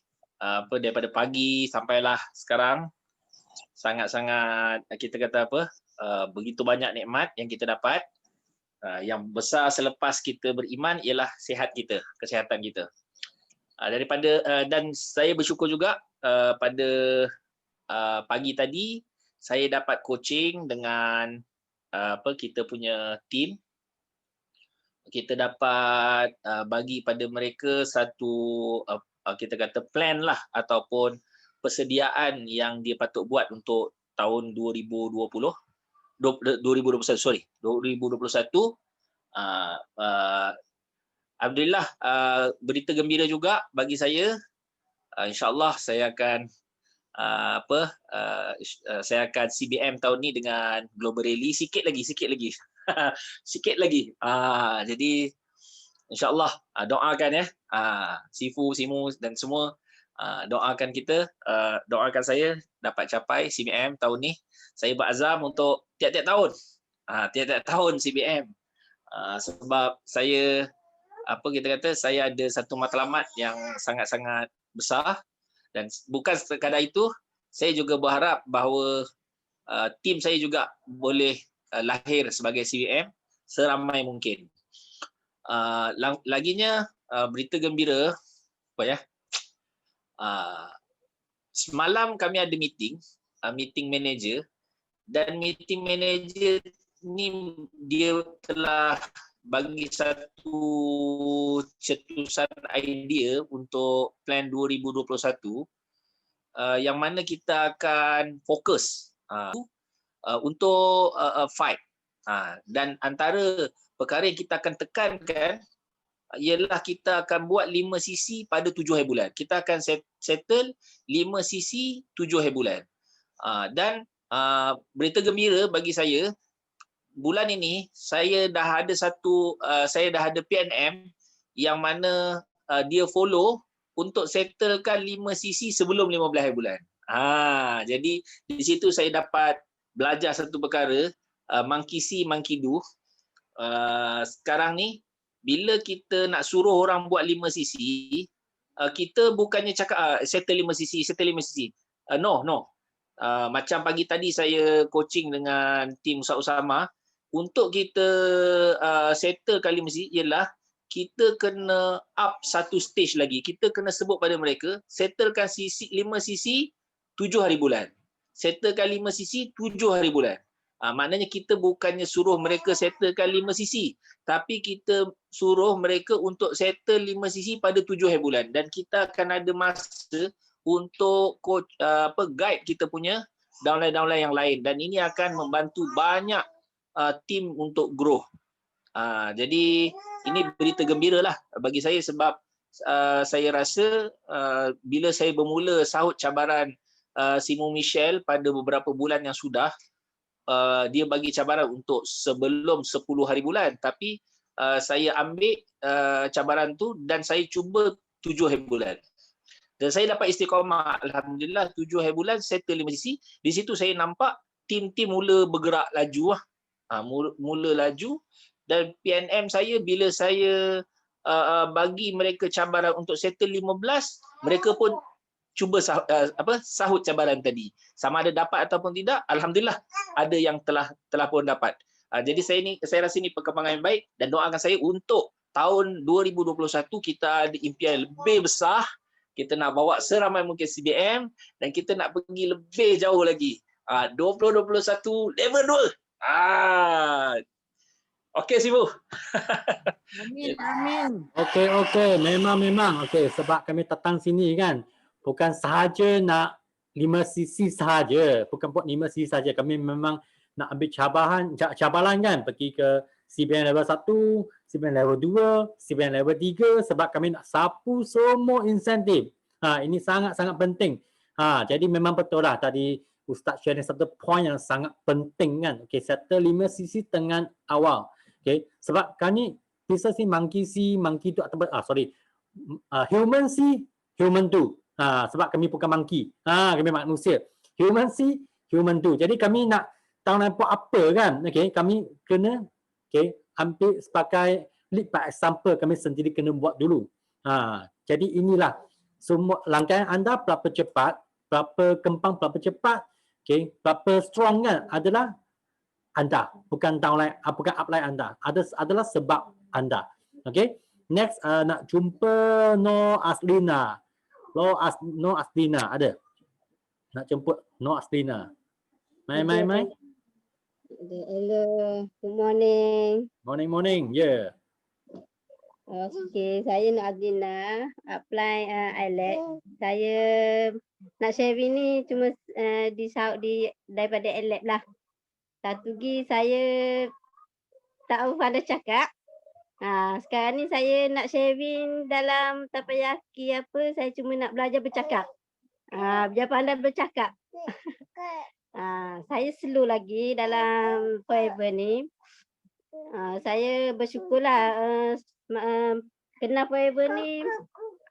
daripada pagi sampailah sekarang. Sangat-sangat kita kata begitu banyak nikmat yang kita dapat. Yang besar selepas kita beriman ialah sihat kita, kesihatan kita. Dan saya bersyukur juga pada pagi tadi saya dapat coaching dengan kita punya team. Kita dapat bagi pada mereka satu kita kata plan lah ataupun persediaan yang dia patut buat untuk tahun 2021. Alhamdulillah, berita gembira juga bagi saya. InsyaAllah saya akan saya akan CBM tahun ni dengan Global Rally sikit lagi. Sikit lagi. Jadi InsyaAllah doakan ya. Sifu, Simu dan semua Doakan kita, doakan saya dapat capai CBM tahun ni. Saya berazam untuk tiap-tiap tahun. Tiap-tiap tahun CBM. Sebab saya saya ada satu matlamat yang sangat-sangat besar, dan bukan sekadar itu, saya juga berharap bahawa tim saya juga boleh lahir sebagai CBM seramai mungkin. Laginya berita gembira semalam kami ada meeting manager, dan meeting manager ni dia telah bagi satu cetusan idea untuk plan 2021 yang mana kita akan fokus untuk fight. Dan antara perkara yang kita akan tekankan ialah kita akan buat 5 sisi pada 7 hari bulan. Kita akan settle 5 sisi 7 hari bulan. Dan berita gembira bagi saya, bulan ini saya dah ada PNM yang mana dia follow untuk settlekan 5 sisi sebelum 15 hari bulan. Jadi di situ saya dapat belajar satu perkara, monkey see, monkey do. Sekarang ni bila kita nak suruh orang buat 5 sisi, kita bukannya cakap settle 5 sisi. No. Macam pagi tadi saya coaching dengan tim Ustaz Usama, untuk kita settle kali mesti ialah kita kena up satu stage lagi. Kita kena sebut pada mereka, settlekan 5 sisi 7 hari bulan. Settlekan 5 sisi 7 hari bulan. Maknanya kita bukannya suruh mereka settlekan 5 sisi, tapi kita suruh mereka untuk settle 5 sisi pada 7 hari bulan. Dan kita akan ada masa untuk guide kita punya downline-downline yang lain. Dan ini akan membantu banyak tim untuk grow. Jadi ini berita gembira lah bagi saya, sebab saya rasa bila saya bermula sahut cabaran Simo Michel pada beberapa bulan yang sudah, dia bagi cabaran untuk sebelum 10 hari bulan, tapi saya ambil cabaran tu dan saya cuba 7 hari bulan. Dan saya dapat istiqamah, alhamdulillah 7 hari bulan settle 5 sisi. Di situ saya nampak tim-tim mula bergerak laju mula laju, dan PNM saya bila saya bagi mereka cabaran untuk settle 15, mereka pun cuba sahut cabaran tadi. Sama ada dapat ataupun tidak, alhamdulillah ada yang telah pun dapat. Jadi saya rasa ini perkembangan yang baik, dan doakan saya untuk tahun 2021 kita ada impian lebih besar. Kita nak bawa seramai mungkin CBM, dan kita nak pergi lebih jauh lagi. 2021 level 2. Okey Sibu. Amin. Okey. Memang. Okey, sebab kami datang sini kan, bukan sahaja nak 5 sisi sahaja, bukan buat 5 sisi sahaja. Kami memang nak ambil cabaran kan, pergi ke CBM level 1, CBM level 2, CBM level 3, sebab kami nak sapu semua insentif. Ini sangat-sangat penting. Jadi memang betul lah tadi Ustaz sharing satu point yang sangat penting kan. Okey, settle 5 sisi dengan awal. Okey, sebab kami business ni monkey tu atau human see, human do. Sebab kami bukan monkey. Kami manusia. Human see, human do. Jadi kami nak tahu nak buat apa kan. Okey, kami kena ambil sebagai lead by example, kami sendiri kena buat dulu. Jadi inilah semua langkah anda berapa cepat, berapa kembang, berapa cepat, berapa strong kan adalah anda, bukan downline, bukan upline anda. Adalah sebab anda. Next nak jumpa No Aslina. No Aslina ada. Nak jemput No Aslina. Mai. Hello, good morning. Morning. Yeah. Okey, saya Nur Azlina, apply IELTS. Saya nak sharing ni cuma daripada IELTS lah. Satu lagi saya tak pandai cakap. Sekarang ni saya nak sharing dalam takoyaki apa, saya cuma nak belajar bercakap. Biar pandai bercakap. Saya slow lagi dalam Forever ni. Saya bersyukurlah kenal Forever ni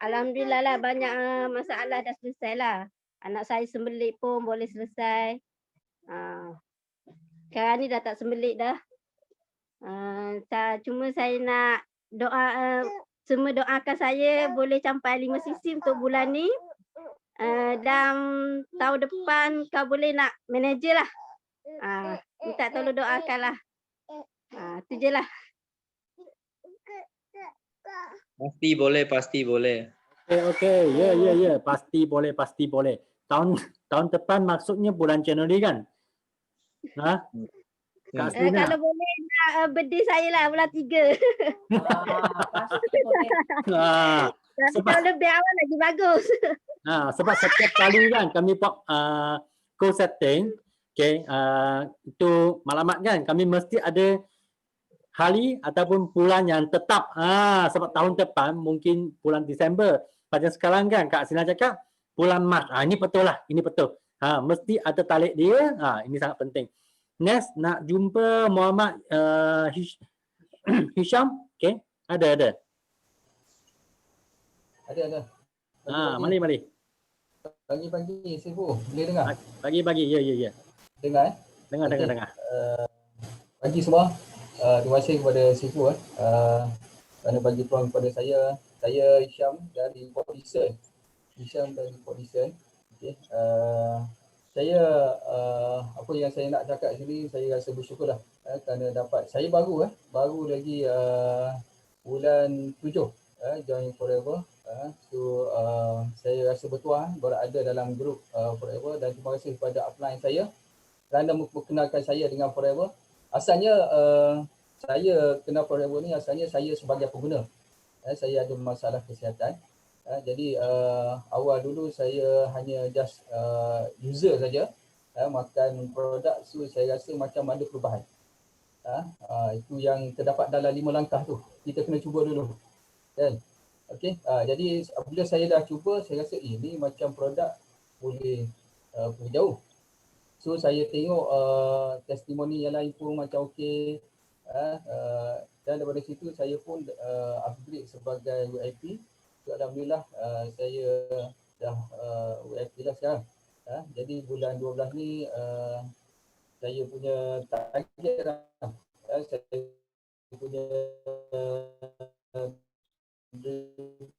Alhamdulillah lah banyak masalah dah selesai lah. Anak saya sembelit pun boleh selesai. Sekarang ni dah tak sembelit dah. Cuma saya nak doa, semua doakan saya boleh capai 5 sisi untuk bulan ni. Dan tahun depan kau boleh nak manager lah. Minta tolong doakan lah. Itu je lah. Pasti boleh, pasti boleh. Okey, ya. Pasti boleh. Tahun depan maksudnya bulan Januari kan? Ha? Kak Selina. Kalau boleh nak birthday saya lah bulan 3. Kalau lebih awal lagi bagus. Sebab setiap kali kan kami buat goal setting, okay, itu maklumat kan, kami mesti ada hari ataupun bulan yang tetap. Sebab tahun depan mungkin bulan Disember. Macam sekarang kan Kak Sina cakap bulan Mac. Ini betul lah, ini betul. Mesti ada tarik dia. Ini sangat penting. Next nak jumpa Muhammad Hisham. Okay, ada. Ada. Mari. Pagi-pagi Sifu, boleh dengar? Pagi-pagi, ya. Dengar Dengar. Pagi semua. Terima kasih kepada Sifu kerana bagi peluang kepada saya. Saya Hisham dari Port Dickson. Okay. Saya apa yang saya nak cakap sini, saya rasa bersyukurlah kerana dapat, saya baru lagi bulan 7 join Forever. So saya rasa bertuah berada dalam grup Forever, dan terima kasih kepada upline saya kerana memperkenalkan saya dengan Forever. Asalnya saya kenal Forever ni, asalnya saya sebagai pengguna. Saya ada masalah kesihatan. Jadi awal dulu saya hanya just user saja, makan produk. So saya rasa macam ada perubahan. Itu yang terdapat dalam 5 langkah tu. Kita kena cuba dulu. Kan? Okey. Jadi apabila saya dah cuba, saya rasa ini macam produk boleh pergi jauh. So saya tengok testimoni yang lain pun macam okey. Dan daripada situ saya pun upgrade sebagai VIP. So, alhamdulillah saya dah VIP lah sekarang. Jadi bulan 12 ni saya punya target lah. Saya punya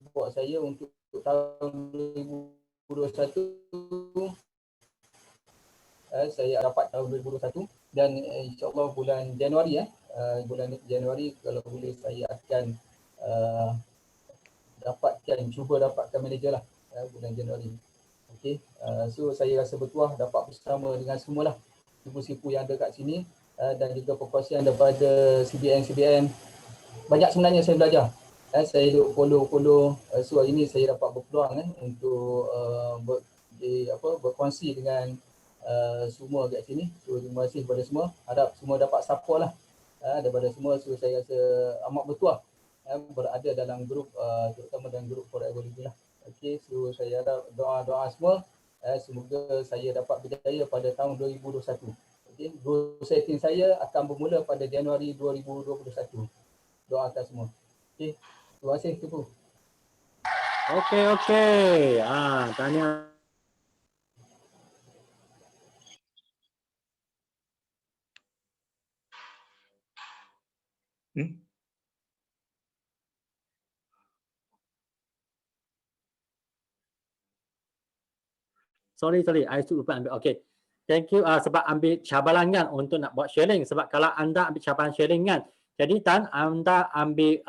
report saya untuk tahun 2021, saya dapat tahun 2021, dan insyaAllah bulan Januari kalau boleh saya akan cuba dapatkan manager lah bulan Januari. Okay. So saya rasa bertuah dapat bersama dengan semualah sipu-sipu yang ada kat sini, dan juga perkongsian daripada CBN. Banyak sebenarnya saya belajar. Saya duk follow. So hari ini saya dapat berpeluang untuk berkongsi dengan semua kat sini. So terima kasih kepada semua. Harap semua dapat support lah daripada semua. So saya rasa amat bertuah berada dalam grup, terutama dalam grup Forever Living lah. Okay, so saya harap doa-doa semua semoga saya dapat berjaya pada tahun 2021. Okay, goal setting saya akan bermula pada Januari 2021. Doakan semua. Okay, terima kasih Tupu. Okey. Tanya. Sorry, I lupa ambil. Okay. Thank you sebab ambil cabaran kan untuk nak buat sharing. Sebab kalau anda ambil cabaran sharing kan, jadi anda ambil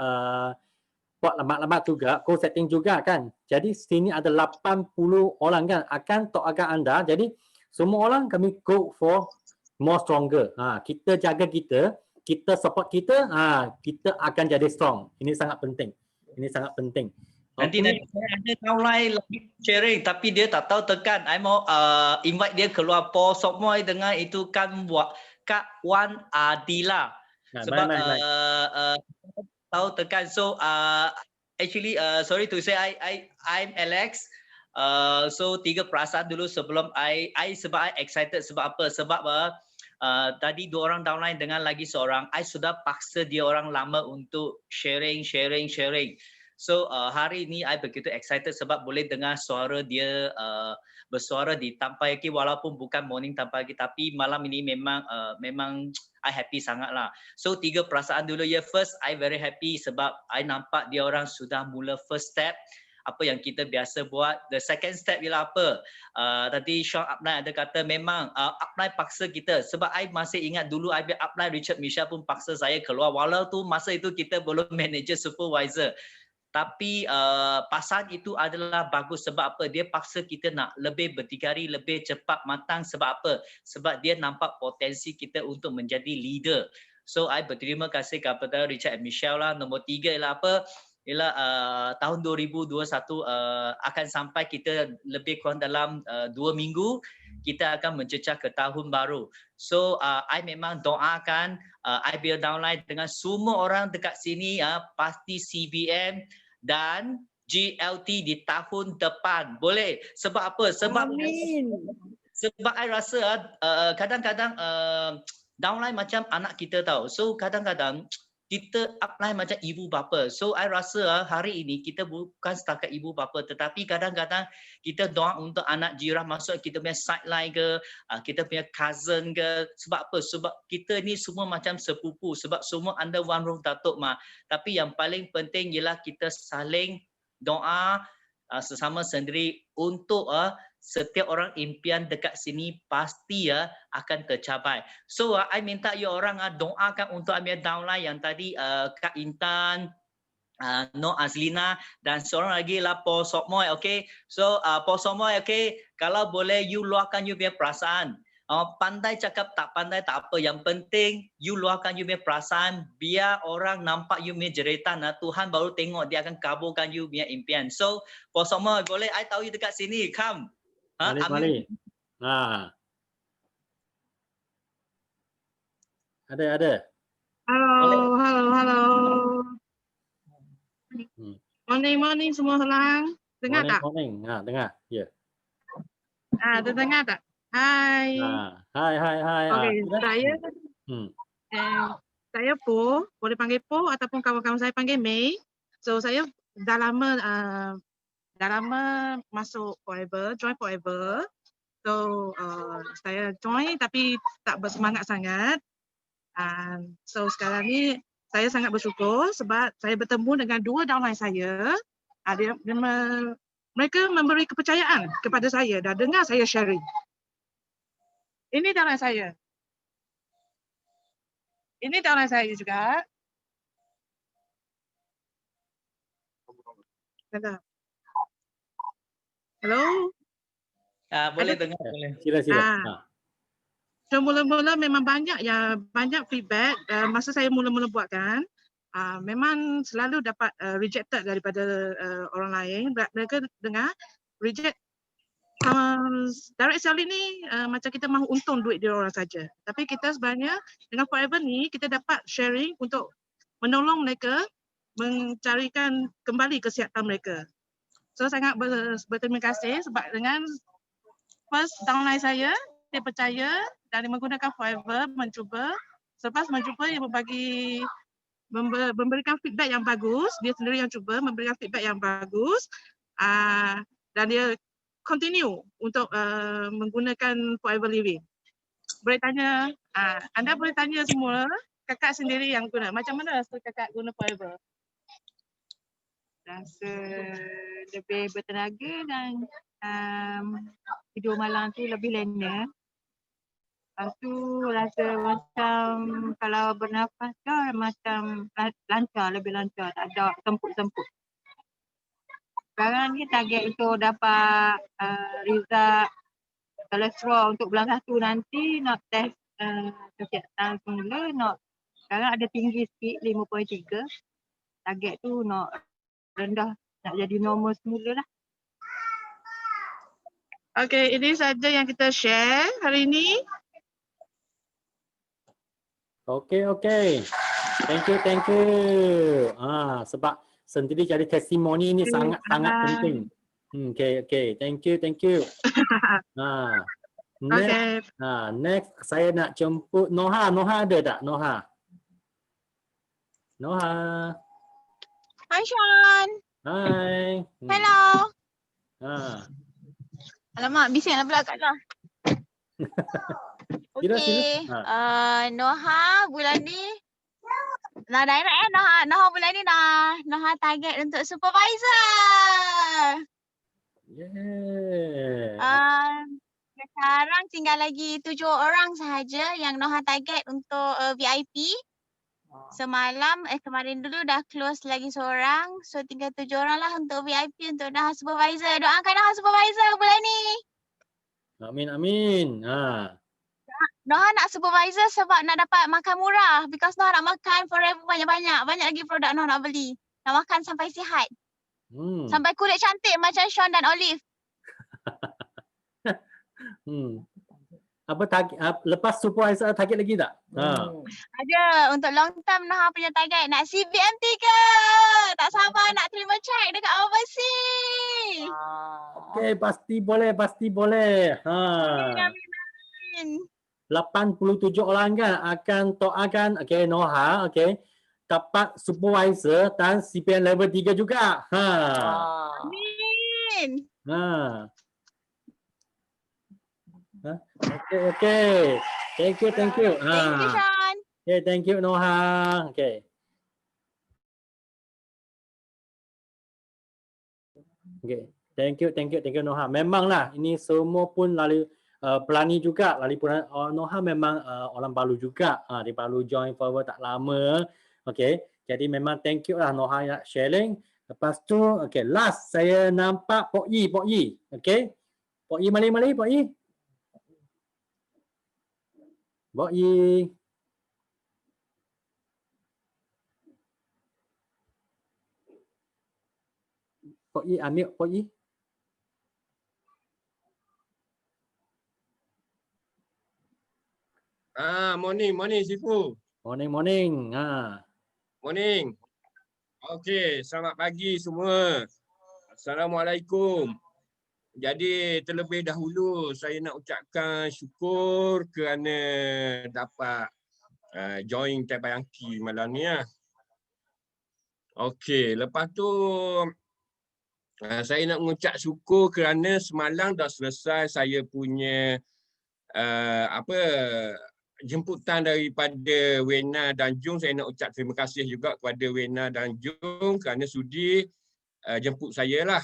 buat lemak-lemak juga, goal setting juga kan. Jadi sini ada 80 orang kan akan doakan anda. Jadi semua orang kami go for more stronger. Kita jaga kita support kita akan jadi strong. Ini sangat penting. Nanti saya ada downline lagi sharing tapi dia tak tahu tekan. I mau invite dia keluar post semua dengar itu kan buat Kak Wan Adila. Sebab tahu tekan. So actually sorry to say I'm Alex. So 3 perasaan dulu sebelum sebab I excited sebab apa? Sebab tadi 2 orang downline dengan lagi seorang, I sudah paksa dia orang lama untuk sharing. So hari ini I begitu excited sebab boleh dengar suara dia bersuara di Tampaiaki walaupun bukan morning Tampaiaki, tapi malam ini memang I happy sangat lah. So 3 perasaan dulu ya. First, I very happy sebab I nampak dia orang sudah mula first step apa yang kita biasa buat. The second step ialah apa? Tadi Sean Upline ada kata memang Upline paksa kita sebab I masih ingat dulu I Upline Richard Michelle pun paksa saya keluar walau tu masa itu kita belum manager supervisor. Tapi pasangan itu adalah bagus sebab apa? Dia paksa kita nak lebih berdikari, lebih cepat matang sebab apa? Sebab dia nampak potensi kita untuk menjadi leader. So I berterima kasih kepada Richard and Michelle lah. Nombor 3 ialah apa? Ialah tahun 2021 akan sampai kita lebih kurang dalam 2 minggu kita akan mencecah ke tahun baru. So I memang doakan IBL Downline dengan semua orang dekat sini pasti CBM dan GLT di tahun depan. Boleh. Sebab apa? Sebab I rasa kadang-kadang downline macam anak kita tahu. So kadang-kadang kita upline macam ibu bapa. So I rasa hari ini kita bukan setakat ibu bapa tetapi kadang-kadang kita doa untuk anak jirah masuk kita punya sideline ke, kita punya cousin ke. Sebab apa? Sebab kita ni semua macam sepupu sebab semua under one roof Datuk Mah. Tapi yang paling penting ialah kita saling doa sesama sendiri untuk setiap orang impian dekat sini pasti akan tercapai. So I minta you orang doakan untuk Amir Downline yang tadi Kak Intan, No Azlina dan seorang lagi lah Paul Sokmoy, okay? So Paul Sokmoy, okay? Kalau boleh you luahkan you punya perasaan. Pandai cakap tak pandai tak apa. Yang penting you luahkan you punya perasaan biar orang nampak you punya jeritan. Tuhan baru tengok dia akan kabulkan you punya impian. So Paul Sokmoy, boleh I tahu you dekat sini, come. Balik. Ada. Halo. Morning semua orang. Dengar tak? Morning. Dengar. Ya. Dengar tak? Hai. Hai. Okey, saya Po, boleh panggil Po ataupun kawan-kawan saya panggil May. So saya dah lama masuk Forever, join Forever. So saya join tapi tak bersemangat sangat. So sekarang ni saya sangat bersyukur sebab saya bertemu dengan 2 downline saya. Mereka memberi kepercayaan kepada saya dan dengar saya sharing. Ini downline saya. Ini downline saya juga. Hello? Boleh dengar, boleh. Sila. So mula-mula memang banyak feedback masa saya mula-mula buatkan. Memang selalu dapat rejected daripada orang lain. Mereka dengar reject direct selling ni macam kita mahu untung duit dia orang saja. Tapi kita sebenarnya dengan Forever ni kita dapat sharing untuk menolong mereka mencarikan kembali kesihatan mereka. So sangat berterima kasih sebab dengan first downline saya, dia percaya dan dia menggunakan Forever mencuba. Selepas mencuba dia memberikan feedback yang bagus, dia sendiri yang cuba memberikan feedback yang bagus dan dia continue untuk menggunakan Forever Living. Boleh tanya, anda boleh tanya semua, kakak sendiri yang guna. Macam mana rasa kakak guna Forever? Rasa lebih bertenaga dan tidur malam tu lebih lena. Lepas tu rasa macam kalau bernafas tu macam lancar, lebih lancar, tak ada semput-semput. Sekarang ni target untuk dapat result kolesterol untuk bulan 1 nanti nak test kesihatan semula. Sekarang ada tinggi sikit 5.3. Target tu nak rendah, nak jadi normal semula lah. Okay, ini saja yang kita share hari ini. Okay. Thank you. Sebab sendiri jadi testimoni ni sangat penting. Okay. Thank you. Next saya nak jemput Noha. Noha ada tak? Noha. Hai Sean. Hai. Hello. Ha. Alamak, bisinglah pula Kak Noh. Sila, sila. Okey. Ha. Noha bulan ni nah direct Noha bulan ni Noha target untuk supervisor. Yeah. Sekarang tinggal lagi 7 orang sahaja yang Noha target untuk VIP. Kemarin dulu dah close lagi seorang. So tinggal 7 orang lah untuk VIP untuk Noha supervisor. Doakan Noha supervisor bulan ni. Amin, amin. Ha. Noha nak supervisor sebab nak dapat makan murah. Because Noha nak makan forever banyak-banyak. Banyak lagi produk Noha nak beli. Nak makan sampai sihat. Sampai kulit cantik macam Sean dan Olive. Apa target, lepas supervisor target lagi tak? Ada. Untuk long term Noha punya target nak CBM 3. Tak sabar nak terima check dekat overseas. Okey, pasti boleh, pasti boleh. Ha. Amin. 87 orang kan akan doakan okey Noha okey dapat supervisor dan CPM level 3 juga. Ha. Amin. Ha. Ha. Okey, okey. Thank you, thank you. Ha. Thank you Sean. Okay, thank you Noha. Okay. Okay. Thank you Noha. Memanglah ini semua pun lalu pelani juga, lalu pun Noha memang orang baru juga. Dia baru join Forever tak lama. Okay. Jadi memang thank you lah Noha yang sharing. Lepas tu, okay, last saya nampak Pok Yi. Okay. Pok Yi, mari Pok Yi. Pok Yi. Pok Yi, unmute Pok Yi. Morning Sifu. Morning. Morning. Okey, selamat pagi semua. Assalamualaikum. Jadi terlebih dahulu saya nak ucapkan syukur kerana dapat join Tabayangki malam ni lah. Okey, lepas tu saya nak mengucap syukur kerana semalam dah selesai saya punya jemputan daripada Wena dan Jung. Saya nak ucap terima kasih juga kepada Wena dan Jung kerana sudi jemput saya lah.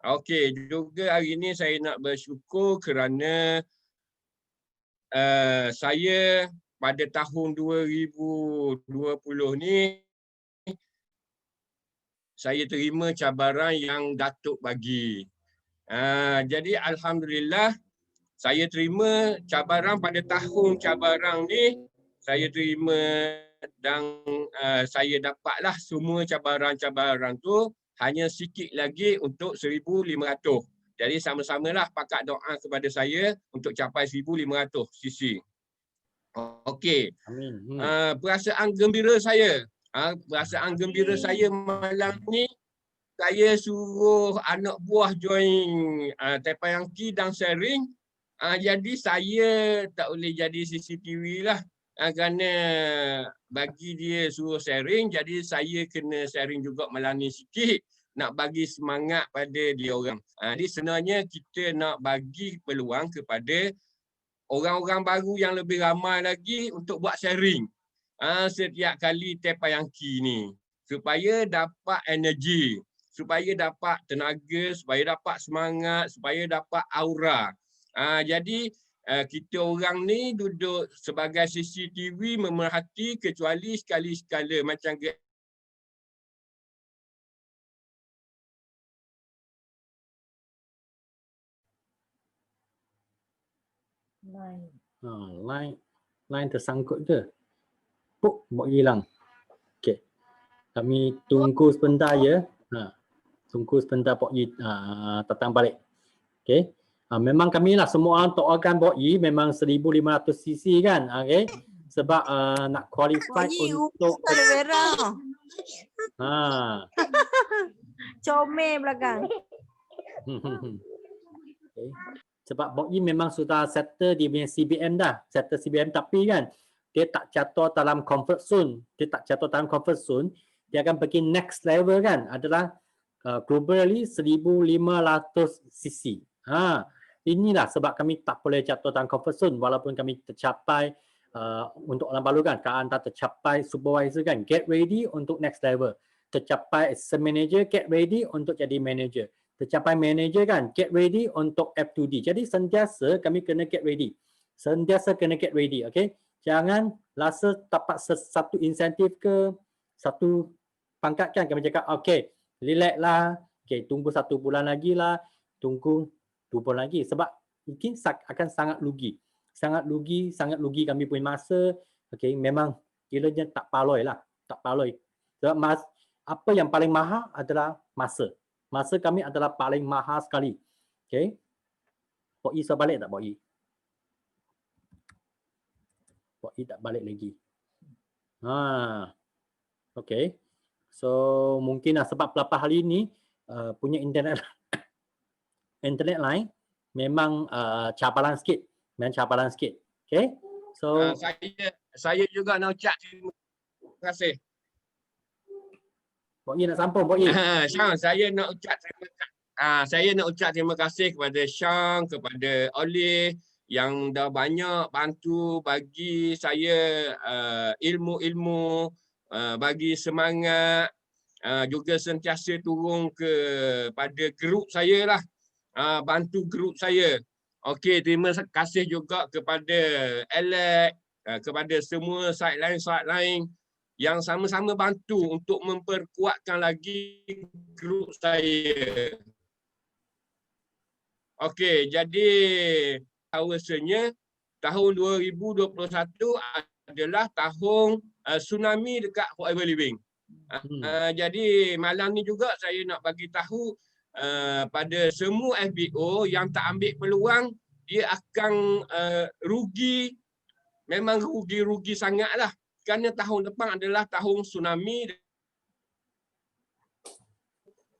Okey, juga hari ini saya nak bersyukur kerana saya pada tahun 2020 ni saya terima cabaran yang Datuk bagi. Jadi alhamdulillah saya terima cabaran pada tahun cabaran ni, saya terima dan saya dapatlah semua cabaran-cabaran tu hanya sikit lagi untuk 1,500. Jadi sama-samalah pakat doa kepada saya untuk capai 1,500 cc. Okey. Amin. Perasaan gembira saya. Perasaan gembira saya malam ni, saya suruh anak buah join Tabayangki dan sharing. Jadi saya tak boleh jadi CCTV lah kerana bagi dia suruh sharing, jadi saya kena sharing juga malam ni sikit nak bagi semangat pada dia orang. Jadi sebenarnya kita nak bagi peluang kepada orang-orang baru yang lebih ramai lagi untuk buat sharing setiap kali Tabayangki ni supaya dapat energi, supaya dapat tenaga, supaya dapat semangat, supaya dapat aura. Jadi kita orang ni duduk sebagai CCTV memerhati kecuali sekali-sekala macam line tersangkut ke? Puk hilang. Okey. Kami tunggu sebentar ya. Tunggu sebentar Pok Yi datang balik. Okey. Memang kami lah semua orang doakan Pok Yi memang 1,500 cc kan. Okey. Sebab nak qualify untuk merah. Comel belakang. Okay. Sebab Pok Yi memang sudah settle dia punya CBM dah. Settle CBM tapi kan dia tak jatuh dalam comfort zone. Dia tak jatuh dalam comfort zone. Dia akan pergi next level kan. Adalah globally 1500 cc. Inilah sebab kami tak boleh jatuh dalam comfort zone walaupun kami tercapai untuk orang baru kan, kalau anda tercapai supervisor kan, get ready untuk next level. Tercapai assistant manager, get ready untuk jadi manager. Tercapai manager kan, get ready untuk F2D. Jadi sentiasa kami kena get ready. Sentiasa kena get ready, okay? Jangan rasa dapat satu insentif ke, satu pangkat kan, kami cakap, okay, relax lah, okay, tunggu 1 bulan lagi lah, tunggu 2 bulan lagi. Sebab mungkin akan sangat rugi. Sangat rugi kami punya masa. Okay, memang kiranya tak paloi lah, tak paloi. Sebab apa yang paling mahal adalah masa. Masa kami adalah paling mahal sekali. Okay. Pok I sudah balik tak Pok I? Pok I tak balik lagi. Okay. So mungkin sebab beberapa hari ni punya internet line memang cabaran sikit. Memang cabaran sikit. Okay. So saya juga nak ucap terima kasih. Pok I nak sambung Pok I. Syang, saya nak ucap terima kasih kepada Syang, kepada Olive yang dah banyak bantu bagi saya ilmu-ilmu, bagi semangat, juga sentiasa turun kepada grup saya lah, bantu grup saya. Okey, terima kasih juga kepada Alex, kepada semua side lain yang sama-sama bantu untuk memperkuatkan lagi grup saya. Okey, jadi rasanya tahun 2021 adalah tahun tsunami dekat Forever Living. Jadi malam ni juga saya nak bagi tahu pada semua FBO yang tak ambil peluang, dia akan rugi, memang rugi sangatlah. Kerana tahun depan adalah tahun tsunami.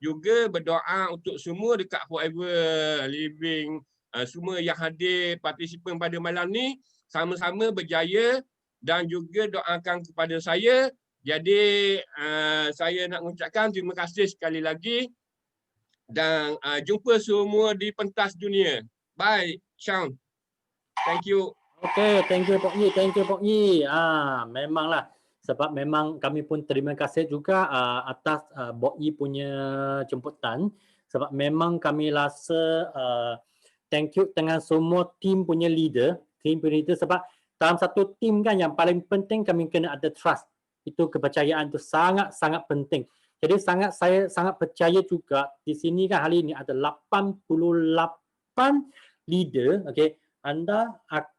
Juga berdoa untuk semua dekat Forever Living, semua yang hadir partisipan pada malam ni sama-sama berjaya, dan juga doakan kepada saya. Jadi saya nak mengucapkan terima kasih sekali lagi, dan jumpa semua di pentas dunia. Bye, Syang. Thank you. Okay, thank you Pok Yi, thank you Pok Yi. Memanglah, sebab memang kami pun terima kasih juga atas Pok Yi punya jemputan, sebab memang kami rasa thank you dengan semua tim punya leader, sebab dalam satu tim kan yang paling penting kami kena ada trust. Itu kepercayaan itu sangat-sangat penting. Jadi saya sangat percaya juga di sini kan hari ini ada 88 leader, okay, anda akan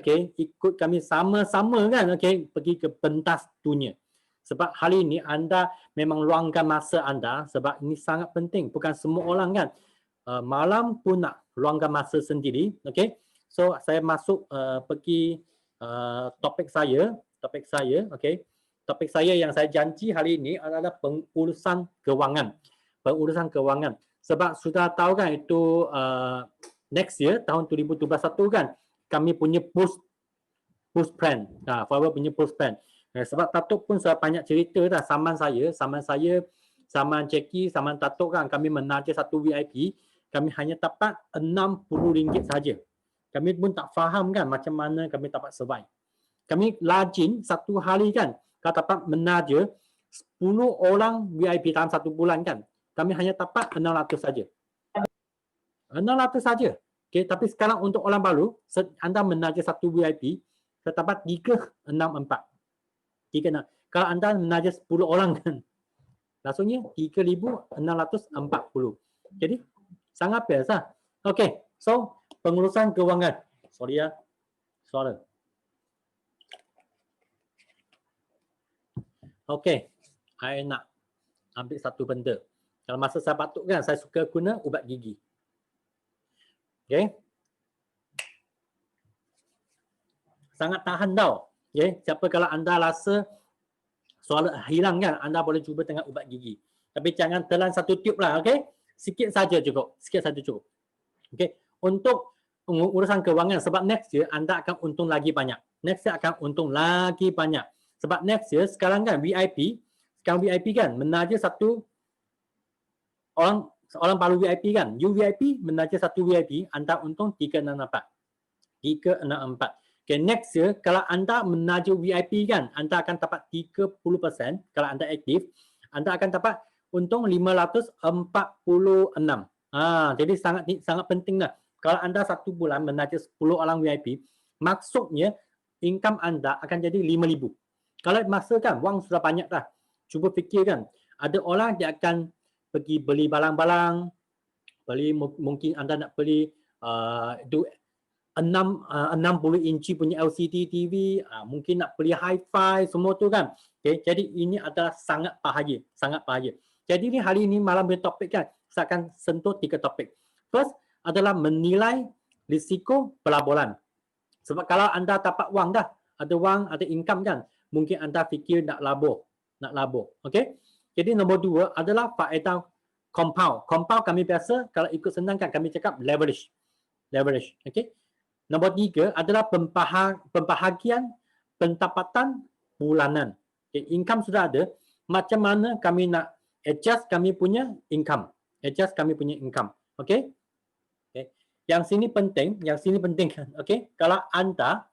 ikut kami sama-sama kan, pergi ke pentas dunia. Sebab hari ini anda memang luangkan masa anda, sebab ini sangat penting. Bukan semua orang kan malam pun nak luangkan masa sendiri. Okay. So saya masuk pergi topik saya. Okay. Topik saya yang saya janji hari ini adalah pengurusan kewangan. Pengurusan kewangan. Sebab sudah tahu kan itu next year tahun 2021 kan kami punya post plan. Forever punya post plan. Sebab Tatuk pun saya banyak cerita dah, saman saya, saman Ceki, saman Tatuk kan kami menaja satu VIP, kami hanya dapat RM60 saja. Kami pun tak faham kan macam mana kami dapat survive. Kami rajin satu hari kan, kalau dapat menaja 10 orang VIP dalam satu bulan kan, kami hanya dapat 600 saja. 600 saja. Okay, tapi sekarang untuk orang baru, anda menaja satu VIP, saya dapat 364. Kalau anda menaja 10 orang kan, maksudnya 3,640. Jadi sangat biasa. Okey, so pengurusan kewangan. Sorry ya, suara. Okey, saya nak ambil satu benda. Kalau masa saya batuk kan, saya suka guna ubat gigi. Okey. Sangat tahan tau. Okay. Siapa kalau anda rasa suara hilang kan, anda boleh cuba dengan ubat gigi. Tapi jangan telan satu tube lah, okey? Sikit saja cukup. Sikit saja cukup. Okey. Untuk urusan kewangan, sebab next year anda akan untung lagi banyak. Next year akan untung lagi banyak. Sebab next year sekarang kan VIP, sekarang VIP kan menaja satu orang baru VIP kan. You VIP menaja satu VIP, anda untung 364. 364. Okay, next year kalau anda menaja VIP kan, anda akan dapat 30%. Kalau anda aktif, anda akan dapat untung 546. Jadi sangat penting lah. Kalau anda satu bulan menaja 10 orang VIP, maksudnya income anda akan jadi 5,000. Kalau masa kan, wang sudah banyak dah. Cuba fikirkan, ada orang yang akan pergi beli barang-barang, mungkin anda nak beli 60 inci punya LCD TV, mungkin nak beli hi-fi, semua tu kan. Okay, jadi ini adalah sangat bahaya, sangat bahaya. Jadi ni hari ini malam punya topik kan, saya akan sentuh 3 topik. First adalah menilai risiko pelaburan. Sebab kalau anda dapat wang dah, ada wang, ada income kan, mungkin anda fikir nak labur. Okay? Jadi nombor 2 adalah faedah compound. Compound kami biasa, kalau ikut senang kan kami cakap leverage. Okay? Nombor 3 adalah pembahagian pendapatan bulanan. Okay? Income sudah ada, macam mana kami nak adjust kami punya income. Okay? Yang sini penting kan. Okay? Kalau anda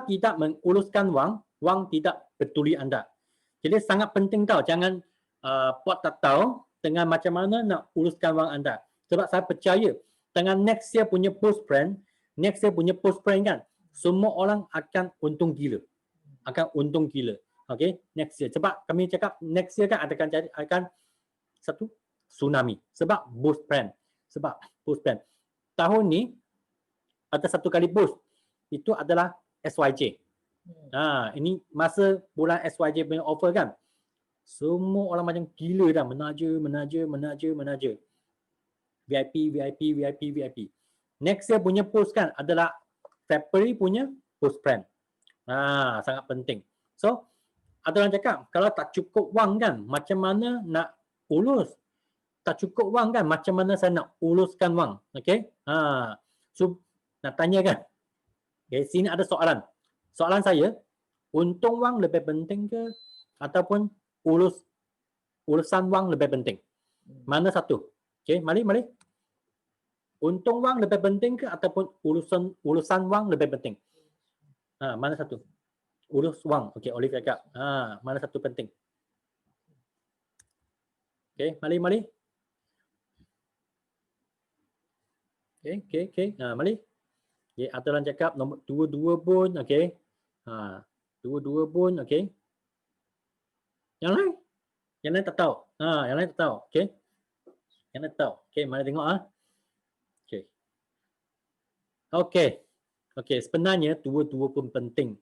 tidak menguruskan wang tidak peduli anda. Jadi sangat penting tau, jangan buat tak tahu dengan macam mana nak uruskan wang anda. Sebab saya percaya dengan next year punya post plan kan, semua orang akan untung gila. Okay, next year. Sebab kami cakap next year kan akan satu tsunami. Sebab boost plan. Tahun ni ada satu kali boost. Itu adalah SYJ. Ini masa bulan SYJ punya offer kan. Semua orang macam gila dah menaja. VIP. Next year punya post kan adalah February punya post plan. Sangat penting. So, ada orang cakap kalau tak cukup wang kan, macam mana nak urus? Tak cukup wang kan, macam mana saya nak uruskan wang? Okay? So, nak tanya kan? Okay, sini ada soalan. Soalan saya, untung wang lebih penting ke ataupun urusan wang lebih penting? Mana satu? Okay, mari. Untung wang lebih penting ke ataupun urusan wang lebih penting? Mana satu? Urus wang. Okey, Olive cakap. Mana satu penting? Okey, mari. Okey. Mari. Okey, ada orang cakap nombor 22 pun. Okey. 22 pun. Okey. Yang lain tak tahu. Okey. Yang lain tak tahu. Okey, mari tengok Okey, sebenarnya dua-dua pun penting.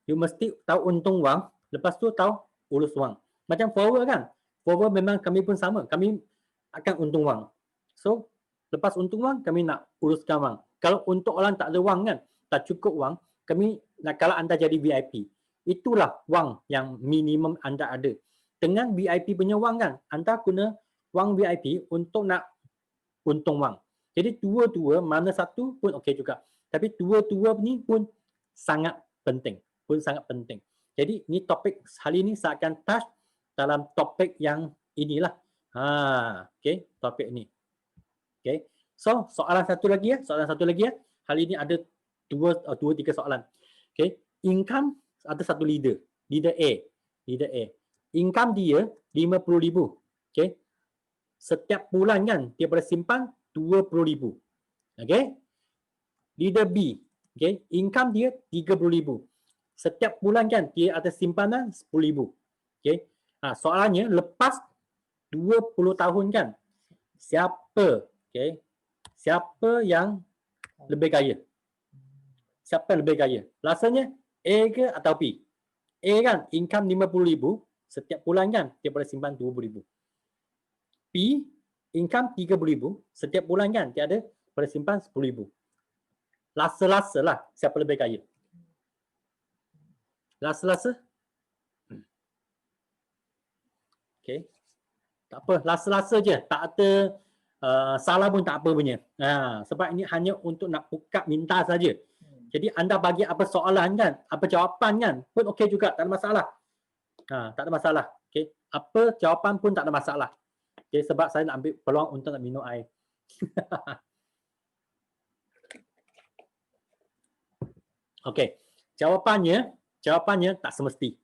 You mesti tahu untung wang, lepas tu tahu urus wang. Macam forward kan? Forward memang kami pun sama. Kami akan untung wang. So, lepas untung wang, kami nak uruskan wang. Kalau untuk orang tak ada wang kan, tak cukup wang, kami nak kalau anda jadi VIP, itulah wang yang minimum anda ada. Dengan VIP punya wang kan, anda guna wang VIP untuk nak untung wang. Jadi dua-dua mana satu pun okey juga. Tapi dua-dua ni pun sangat penting. Jadi ni topik hari ini saya akan touch dalam topik yang inilah. Okey, topik ni. Okey. So, soalan satu lagi ya. Hari ini ada dua tiga soalan. Okey, income ada satu leader A. Income dia 50,000. Okey. Setiap bulan kan dia boleh simpan 20,000. Okey. Leader B, okey, income dia 30,000. Setiap bulan kan dia ada simpanan 10,000. Okey. Soalannya lepas 20 tahun kan siapa yang lebih kaya? Rasanya A ke atau B? A kan income 50,000, setiap bulan kan dia boleh simpan 20,000. B income 30,000, setiap bulan kan dia ada boleh simpan 10,000. Lasa-lasa lah siapa lebih kaya? Lasa-lasa? Okey. Tak apa, lasa-lasa je. Tak ada salah pun tak apa punya. Sebab ini hanya untuk nak buka minta saja. Jadi anda bagi apa soalan kan, apa jawapan kan, pun okey juga, tak ada masalah. Tak ada masalah. Okey. Apa jawapan pun tak ada masalah. Okay, sebab saya nak ambil peluang untuk nak minum air. Okey, jawapannya tak semesti.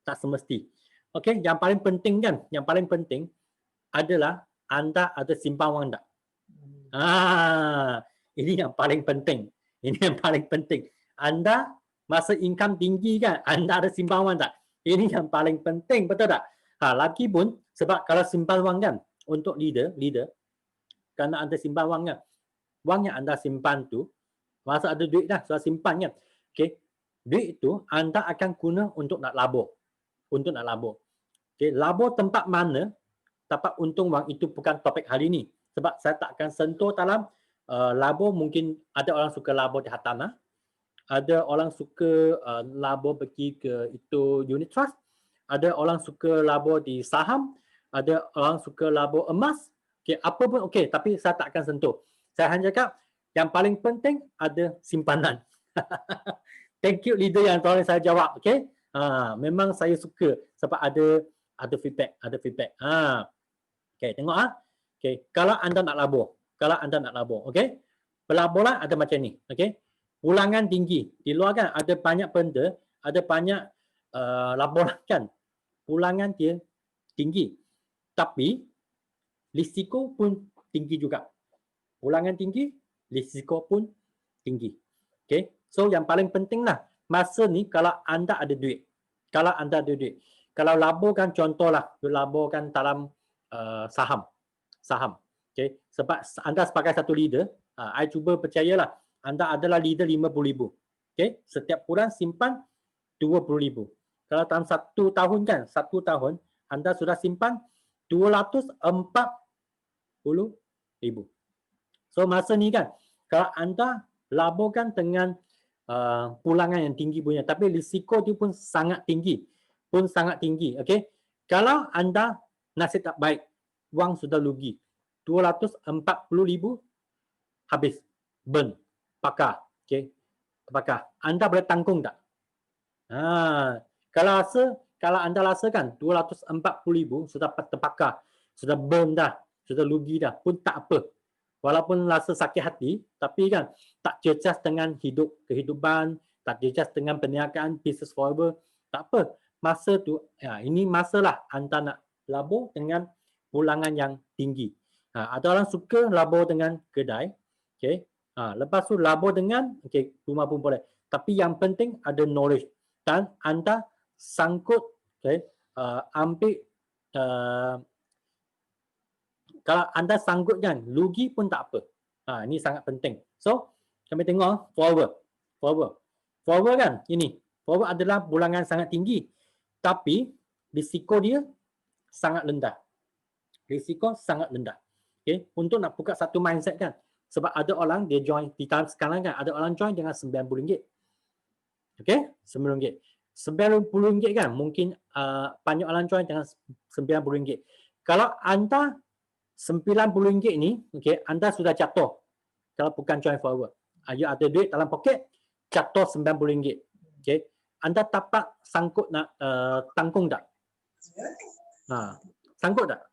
Tak semesti. Okey, yang paling penting kan, yang paling penting adalah anda ada simpan wang tak? Ini yang paling penting. Ini yang paling penting. Anda masa income tinggi kan, anda ada simpan wang tak? Ini yang paling penting, betul tak? Lagi pun sebab kalau simpan wang kan untuk leader kerana anda simpan wang kan, wang yang anda simpan tu masa ada duit dah sudah simpan kan. Okey, duit itu anda akan guna untuk nak labur. Untuk nak labur. Okey, labur tempat mana dapat untung wang itu bukan topik hari ini. Sebab saya tak akan sentuh dalam labur. Mungkin ada orang suka labur di hartanah. Ada orang suka labur pergi ke itu unit trust. Ada orang suka labur di saham. Ada orang suka labur emas. Okey, apa pun okey, tapi saya tak akan sentuh. Saya hanya cakap yang paling penting ada simpanan. Thank you leader yang tolong saya jawab. Okey. Memang saya suka sebab ada feedback, Okey, tengok Okey, kalau anda nak labur, okey. Pelaburan ada macam ni, okey. Pulangan tinggi. Di luar kan ada banyak benda, ada banyak laporan kan. Pulangan dia tinggi. Tapi risiko pun tinggi juga. Pulangan tinggi, risiko pun tinggi. Okey. So yang paling penting lah masa ni kalau anda ada duit. Kalau laburkan contohlah, laburkan dalam saham. Okey. Sebab anda sebagai satu leader, I cuba percayalah anda adalah leader 50,000. Okey. Setiap bulan simpan 20,000. Kalau dalam 1 tahun kan, 1 tahun anda sudah simpan 240,000. So masa ni kan, kalau anda laburkan dengan pulangan yang tinggi punya, tapi risiko dia pun sangat tinggi. Okey. Kalau anda nasib tak baik, wang sudah rugi. 240,000 habis. Burn. Pakar. Okey. Pakar. Anda boleh tanggung tak? Kalau anda rasakan 240,000 sudah terbakar, sudah burn dah, sudah rugi dah, pun tak apa. Walaupun rasa sakit hati, tapi kan tak jejas dengan kehidupan, tak jejas dengan perniagaan, business forever, tak apa. Masa tu, ini masalah anda nak labur dengan pulangan yang tinggi. Ada orang suka labur dengan kedai, okay. Lepas tu labur dengan rumah pun boleh. Tapi yang penting ada knowledge dan anda sangkut, ambil kalau anda sanggup kan, rugi pun tak apa. Ini sangat penting. So, kami tengok forward kan, ini. Forward adalah pulangan sangat tinggi. Tapi, risiko dia sangat rendah. Okay? Untuk nak buka satu mindset kan. Sebab ada orang dia join, di tahun sekarang kan, ada orang join dengan RM90. Okay? RM90. RM90 kan, mungkin banyak orang join dengan RM90. Kalau anda RM90 ni, okay, anda sudah jatuh. Kalau bukan join forward. You ada duit dalam poket, jatuh RM90. Okay. Anda dapat sangkut nak tanggung tak? Sangkut tak?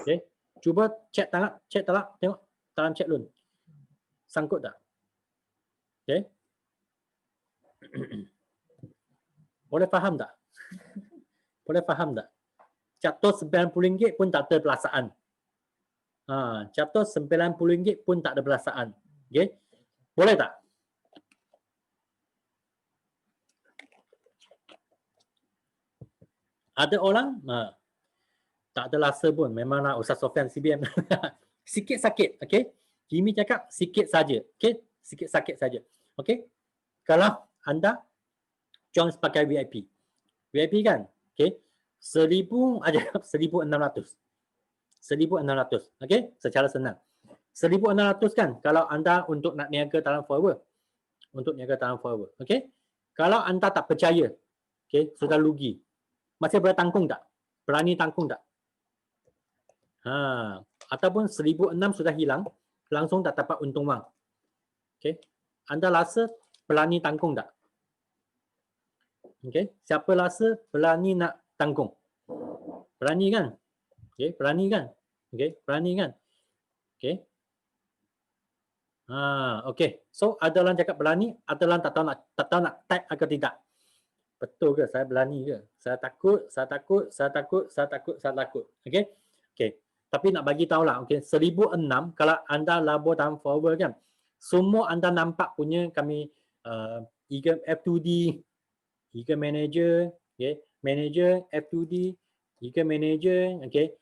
Okay. Cuba cek talak, tengok dalam chat loan. Sangkut tak? Okay. Boleh faham tak? Jatuh RM90 pun tak ada perasaan. Jatuh RM90 pun tak ada perasaan. Okay? Boleh tak? Ada orang tak ada rasa pun. Memanglah Ustaz Sofian CBM. Sikit sakit, okey? Jimmy cakap sikit saja, okey? Sikit sakit saja. Okey? Kalau anda join sebagai VIP. VIP kan? Okey? 1,000 aja 1,600. 1,600. Okey? Secara senang. 1,600 kan kalau anda untuk nak niaga dalam forward. Okey? Kalau anda tak percaya, okey, sudah rugi. Masih boleh tanggung tak? Berani tanggung tak? Ataupun 1,600 sudah hilang, langsung tak dapat untung wang. Okey? Anda rasa berani tanggung tak? Okey? Siapa rasa berani nak tanggung? Berani kan? Okey, berani kan? Okey, berani kan? Okey. Okey. So ada orang cakap berani, ada orang tak tahu nak type atau tidak. Betul ke saya berani ke? Saya takut, saya takut, saya takut, saya takut, saya takut. Okey. Okey. Tapi nak bagi tahulah, okey, 1006 kalau anda labur dalam forward kan, semua anda nampak punya kami Eagle F2D, Eagle Manager, okey, Manager F2D, Eagle Manager, okey,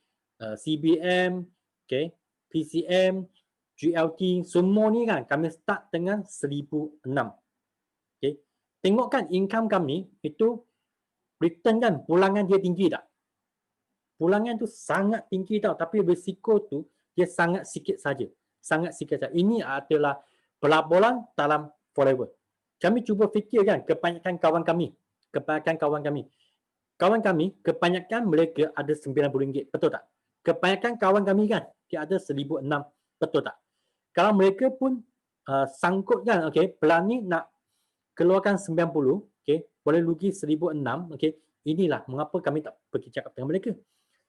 CBM, okey, PCM, GLT, semua ni kan kami start dengan 1006. Okey. Tengok kan income kami itu return kan, pulangan dia tinggi tak? Pulangan tu sangat tinggi tau, tapi risiko tu dia sangat sikit saja. Sangat sikit saja. Ini adalah pelaburan dalam forever. Kami cuba fikirkan kebanyakan kawan kami, kawan kami kebanyakan mereka ada RM90, betul tak? Kebanyakan kawan kami kan dia ada 1006, betul tak? Kalau mereka pun sangkut kan, okey, berani nak keluarkan 90, okey, boleh rugi 1006, okey. Inilah mengapa kami tak pergi cakap dengan mereka.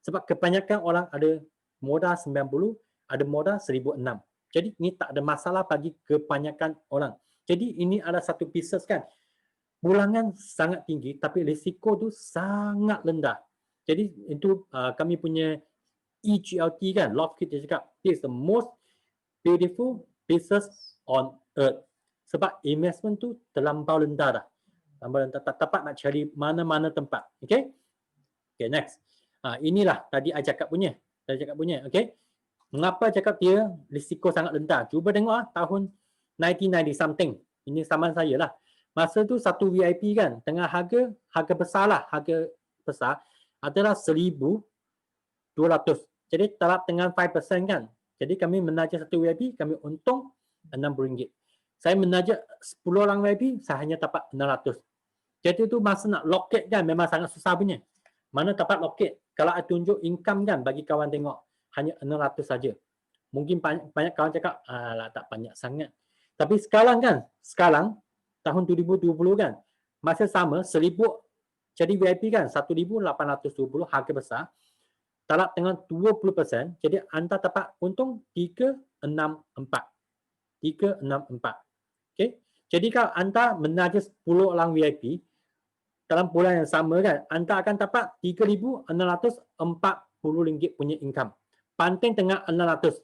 Sebab kebanyakan orang ada modal 90, ada modal 1006. Jadi ini tak ada masalah bagi kebanyakan orang. Jadi ini adalah satu pieces kan. Pulangan sangat tinggi tapi risiko tu sangat rendah. Jadi itu kami punya EGLT kan, Lockheed dia cakap, this is the most beautiful pieces on earth. Sebab investment tu terlampau rendah dah. Terlampau rendah, tak dapat nak cari mana-mana tempat. Okay? Okay, next. Inilah tadi I cakap punya. Okay? Mengapa cakap dia risiko sangat rendah? Cuba tengok tahun 1990 something. Ini zaman saya lah. Masa tu satu VIP kan, tengah harga besar lah, harga besar adalah 1,200. Jadi taraf dengan 5% kan. Jadi kami menaja satu VIP, kami untung RM60. Saya menaja 10 orang VIP, saya hanya dapat 600. Jadi tu masa nak locate kan memang sangat susah punya. Mana dapat locate? Kalau I tunjuk income kan bagi kawan tengok, hanya 600 saja. Mungkin banyak kawan cakap, alah tak banyak sangat. Tapi sekarang kan, tahun 2020 kan, masa sama 1,000 jadi VIP kan 1,820 harga besar. Taraf dengan 20%, jadi anda dapat untung 364. Okey. Jadi kalau anda menaja 10 orang VIP dalam bulan yang sama kan, anda akan dapat RM3,640 punya income. Banting dengan 600.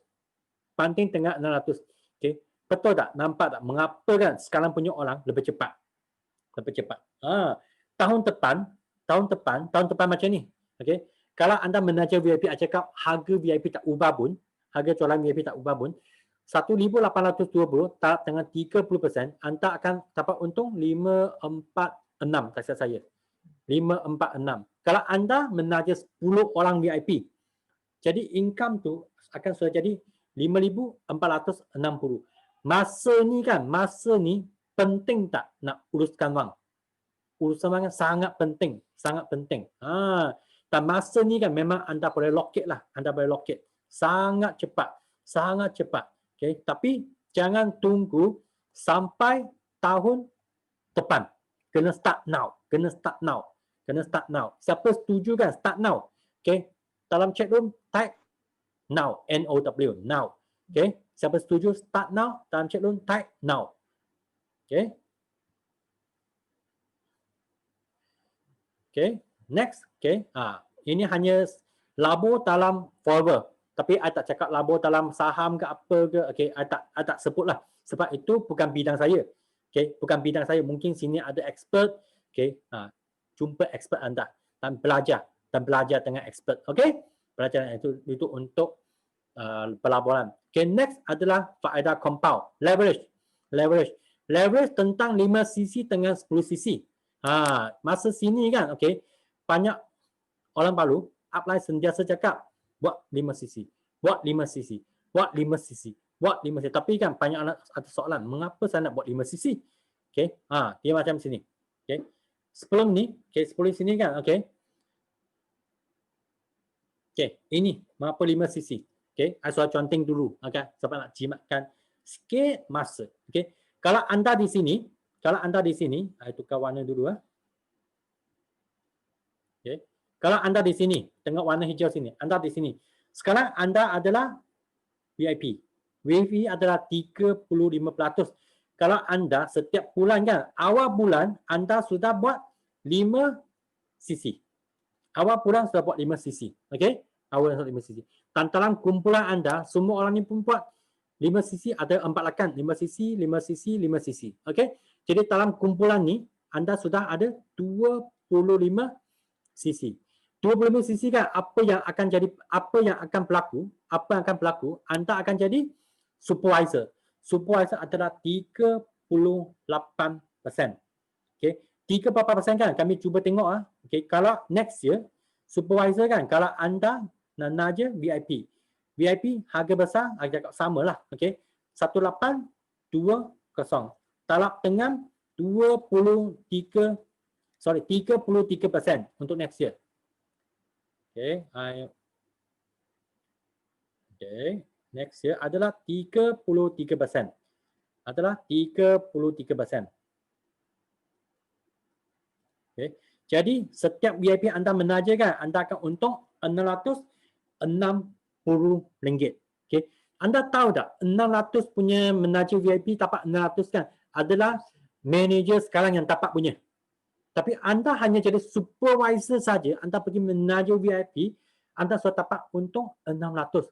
Okey. Betul tak? Nampak tak? Mengapa kan sekarang punya orang lebih cepat? Tahun depan macam ni. Okey. Kalau anda menaja VIP, saya cakap harga VIP tak ubah pun, harga jualan VIP tak ubah pun, 1,820 taraf dengan 30%, anda akan dapat untung 546 tak silap saya. 546. Kalau anda menaja 10 orang VIP, jadi income tu akan sudah jadi 5,460. Masa ni penting tak nak uruskan wang? Urusan wang sangat penting. Dan masa ni kan memang anda boleh locate lah. Sangat cepat. Okay. Tapi jangan tunggu sampai tahun depan. Kena start now. Siapa setuju kan start now? Okay. Dalam chat room type now. N-O-W. Now. Okay. Siapa setuju start now? Dalam chat room type now. Okay. Okay. Next. Okay. Ini hanya labur dalam forward. Tapi I tak cakap labur dalam saham ke apa ke. Okay. I tak sebut lah. Sebab itu bukan bidang saya. Okay. Bukan bidang saya. Mungkin sini ada expert. Okay. Jumpa expert anda. Dan belajar dengan expert. Okay. Belajar itu untuk pelaburan. Okay. Next adalah faedah compound. Leverage tentang 5cc dengan 10cc. Masa sini kan. Okay. Banyak orang baru apply sentiasa cakap buat 5cc. Tapi kan banyak anak ada soalan, mengapa saya nak buat 5cc? Okey. Dia macam sini. Okey. Sebelum ni, sebelum sini kan, okey. Okey, ini mengapa 5cc? Okey, saya sudah conteng dulu, okey, sebab nak jimatkan sikit masa. Okey. Kalau anda di sini, saya tukar warna dulu . Okey. Kalau anda di sini, tengok warna hijau sini, anda di sini. Sekarang anda adalah VIP. VIP adalah 35%. Kalau anda setiap bulan kan, awal bulan anda sudah buat 5 cc. Awal bulan sudah buat 5 cc. Okey? Awal 5 cc. Dan dalam kumpulan anda, semua orang ni pun buat 5 cc, ada 4 lakan. 5 cc, 5 cc, 5 cc. Okey? Jadi dalam kumpulan ni, anda sudah ada 25 cc. 25 cc kan, apa yang akan berlaku, anda akan jadi supervisor. Supervisor adalah 38%. Okey, 38% kan kami cuba tengok okey, kalau next year supervisor kan, kalau anda naja VIP. VIP harga besar agak samalah, okey. 1820. Talak tengah 33% untuk next year. Okay, next year adalah 33%. Adalah 33%. Okay. Jadi setiap VIP anda menaja kan, anda akan untung RM660. Okay. Anda tahu tak 600 punya menaja VIP dapat 600 kan adalah manager sekarang yang dapat punya. Tapi anda hanya jadi supervisor saja, anda pergi menaja VIP, anda sudah dapat untung 600.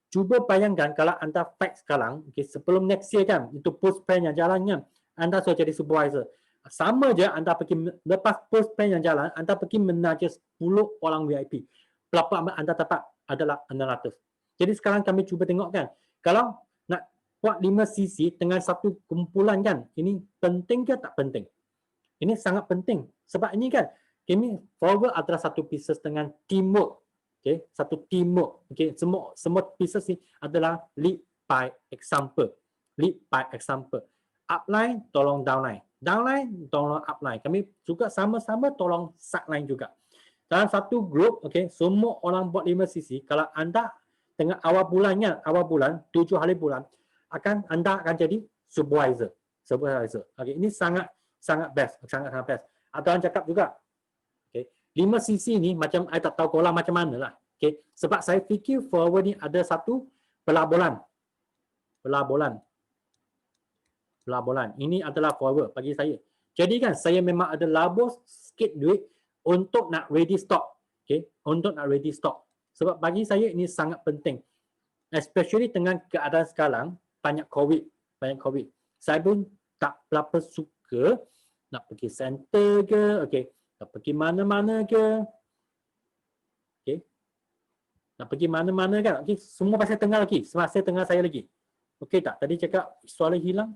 Cuba bayangkan kalau anda fight sekarang, okay, sebelum next year kan, itu post plan yang jalannya, anda sudah jadi supervisor. Sama je anda pergi, lepas post plan yang jalan, anda pergi menaja 10 orang VIP. Berapa anda dapat adalah 600. Jadi sekarang kami cuba tengok kan, kalau nak buat 5 cc dengan satu kumpulan kan, ini penting ke tak penting? Ini sangat penting. Sebab ini kan, kami forward adalah satu pieces dengan teamwork. Okay, satu teamwork. Okay, semua pieces ni adalah lead by example. Lead by example. Upline tolong downline. Downline tolong upline. Kami juga sama-sama tolong sideline juga. Dalam satu group, okay, semua orang buat 5 cc. Kalau anda tengah awal bulannya, 7 hari bulan, anda akan jadi supervisor. Supervisor. Okay, ini sangat best, sangat best. Ada orang cakap juga, okay, 5 cc ni macam saya tak tahu kolam macam mana lah. Okay, sebab saya fikir forward ni ada satu pelaburan. Ini adalah forward bagi saya. Jadi kan saya memang ada labur sikit duit untuk nak ready stock. Okay, untuk nak ready stock. Sebab bagi saya ini sangat penting. Especially dengan keadaan sekarang, banyak COVID. Saya pun tak berapa suka nak pergi center ke, okey, nak pergi mana-mana ke, okey, nak pergi mana-mana kan, okey, semua pasal tengah lagi, semasa tengah saya lagi, okey tak? Tadi cakap soalan hilang,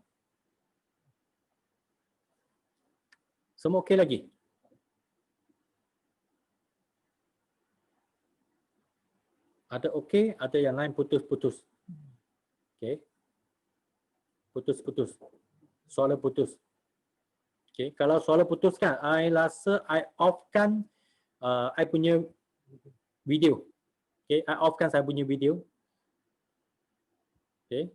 semua okey lagi? Ada okey, ada yang lain putus-putus, okey, putus-putus, soalan putus. Okay, kalau soalan putus kan, I rasa I off-kan I punya video. Okay, I off-kan saya punya video. Okay.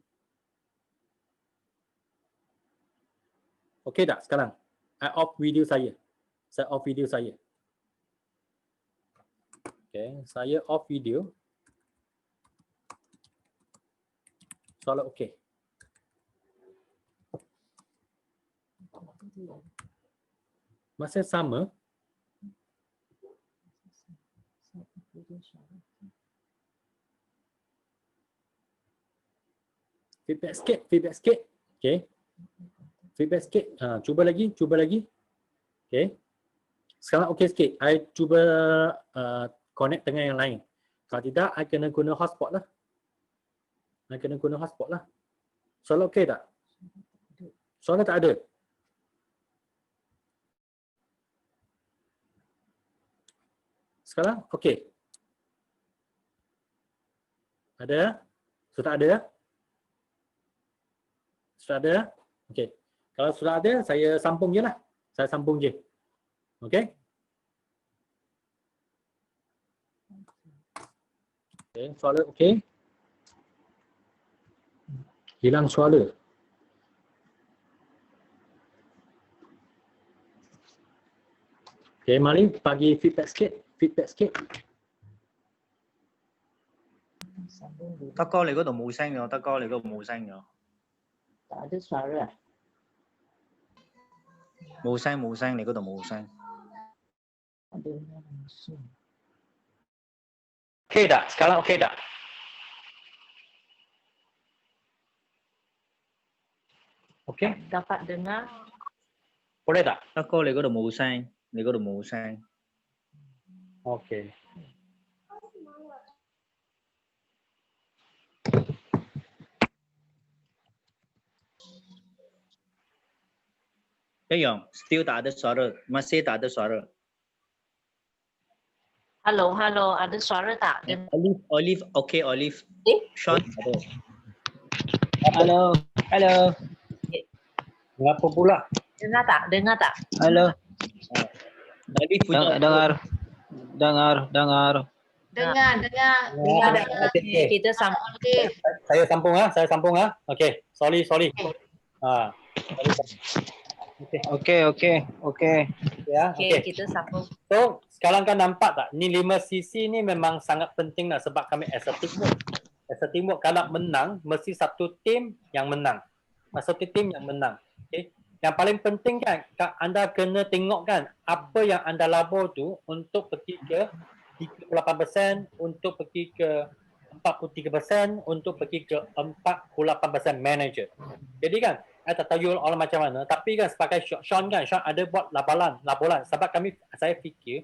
Okay tak sekarang? I off video saya. Saya off video saya. Okay, saya off video. Soalan okay. Masa sama feedback sikit. Okay, feedback sikit. Cuba lagi. Okay, sekarang okay sikit. I cuba connect dengan yang lain. Kalau tidak, I kena guna hotspot lah. Soalan okay tak? Soalan tak ada. Sekarang okey. Ada? Sudah ada? Sudah ada? Okey. Kalau sudah ada, saya sambung je lah. Saya sambung je. Okey? Okey, suara okey. Hilang suara. Okey, mari bagi feedback sikit. feedback sikit. Tất哥你嗰度冇聲嘅，德哥你嗰度冇聲嘅。 Tak ada suara. 冇聲，你嗰度冇聲。 Ada langsung. Okey tak? Sekarang okey tak? Okey? Dapat dengar? Boleh tak? 德哥你嗰度冇聲，你嗰度冇聲。 Okey. Still tak ada suara, masih tak ada suara. Halo, ada suara tak? Olive, okey Olive. Sean ada. Halo. Mengapa pula? Dengar tak? Halo. Olive punya. Dengar. Dengar. Kita sambung. Saya sambung ah. Okey. Sorry. Ha. Okey. Ya, Okey, kita sambung. So, sekarang kan nampak tak? Ni 5 sisi ni memang sangat penting lah sebab kami as a teamwork. As a teamwork kalau menang, mesti satu tim yang menang. Satu tim yang menang. Okay? Yang paling penting kan, anda kena tengok kan apa yang anda labur tu untuk pergi ke 38%, untuk pergi ke 43%, untuk pergi ke 48% manager. Jadi kan, saya tak tahu orang macam mana, tapi kan sebagai Sean ada buat laporan sebab saya fikir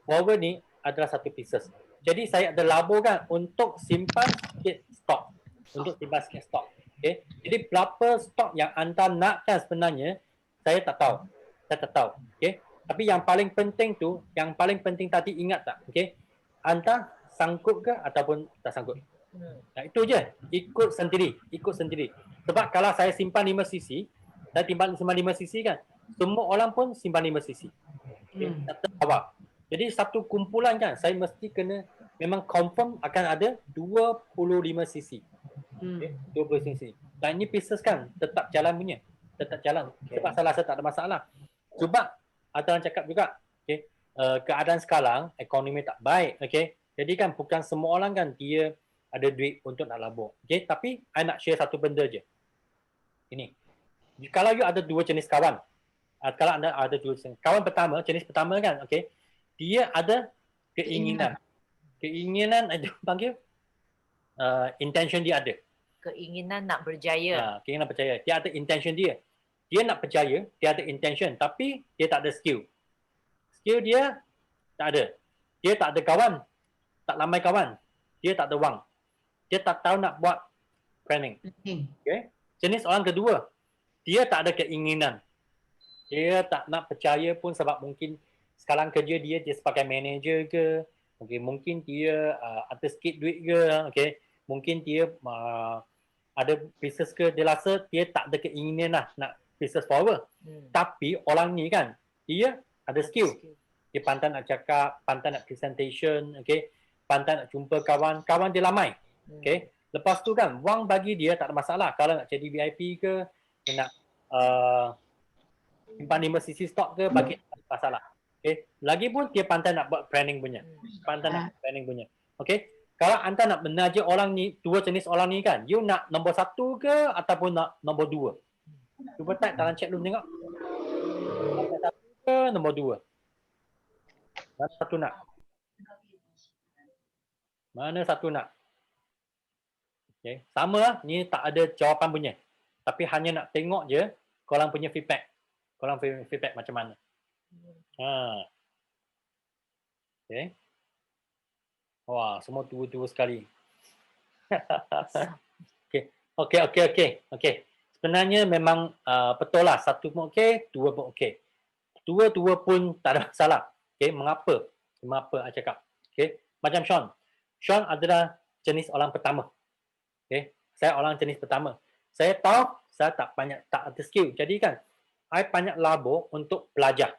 forward ni adalah satu pieces. Jadi saya ada labur kan untuk simpan sikit stok. Okay. Jadi berapa stok yang anda nak kan sebenarnya saya tak tahu. Okay. Tapi yang paling penting tadi ingat tak? Okay. Anda sanggup ke ataupun tak sanggup? Nah, itu je. Ikut sendiri. Sebab kalau saya simpan 5 sisi, saya simpan 5 sisi kan, semua orang pun simpan 5 sisi. Okay. Awal. Jadi satu kumpulan kan, saya mesti kena memang confirm akan ada 25 sisi. Okay. 20 sisi. Dan ini pieces kan tetap jalan punya. Sebab saya rasa tak ada masalah. Sebab ada orang cakap juga, okay, keadaan sekarang ekonomi tak baik, okay. Jadi kan bukan semua orang kan dia ada duit untuk nak labur. Okay, tapi I nak share satu benda je. Ini. Kalau you ada 2 jenis kawan. Kalau anda ada 2 jenis. Jenis pertama kan, okay, dia ada keinginan. Keinginan itu panggil intention dia ada. Keinginan nak berjaya. Keinginan berjaya. Dia ada intention dia. Dia nak berjaya, dia ada intention, tapi dia tak ada skill. Skill dia tak ada. Dia tak ada kawan. Tak ramai kawan. Dia tak ada wang. Dia tak tahu nak buat planning. Okay. Jenis orang kedua, dia tak ada keinginan. Dia tak nak percaya pun sebab mungkin sekarang kerja dia sebagai manager ke, mungkin dia ada sikit duit ke, okay. Mungkin dia ada business ke, dia rasa dia tak ada keinginan lah nak business forward. Tapi orang ni kan, dia ada skill. Dia pandai nak cakap, pandai nak presentation, okay. Pandai nak jumpa kawan dia ramai. Okay. Lepas tu kan, wang bagi dia tak ada masalah. Kalau nak jadi VIP ke, nak simpan 5 sisi stok ke, bagi tak ada masalah. Okay. Lagi pun dia pandai nak buat planning punya. Okay. Kalau anda nak menaja orang ni, 2 jenis orang ni kan, you nak nombor 1 ke ataupun nak nombor 2? Cuba type dalam chat dulu tengok. Nombor 1 ke nombor 2? Mana satu nak? Okay. Sama lah, ni tak ada jawapan punya. Tapi hanya nak tengok je korang punya feedback. Korang punya feedback macam mana. Okay. Wah, semua tua-tua sekali. Okay. Sebenarnya memang betul lah. 1 pun okey, 2 pun okey. 2 pun tak ada masalah. Okay, mengapa saya cakap? Okay, macam Sean. Sean adalah jenis orang pertama. Okay, saya orang jenis pertama. Saya tahu saya tak ada skill. Jadi kan, I banyak labur untuk belajar.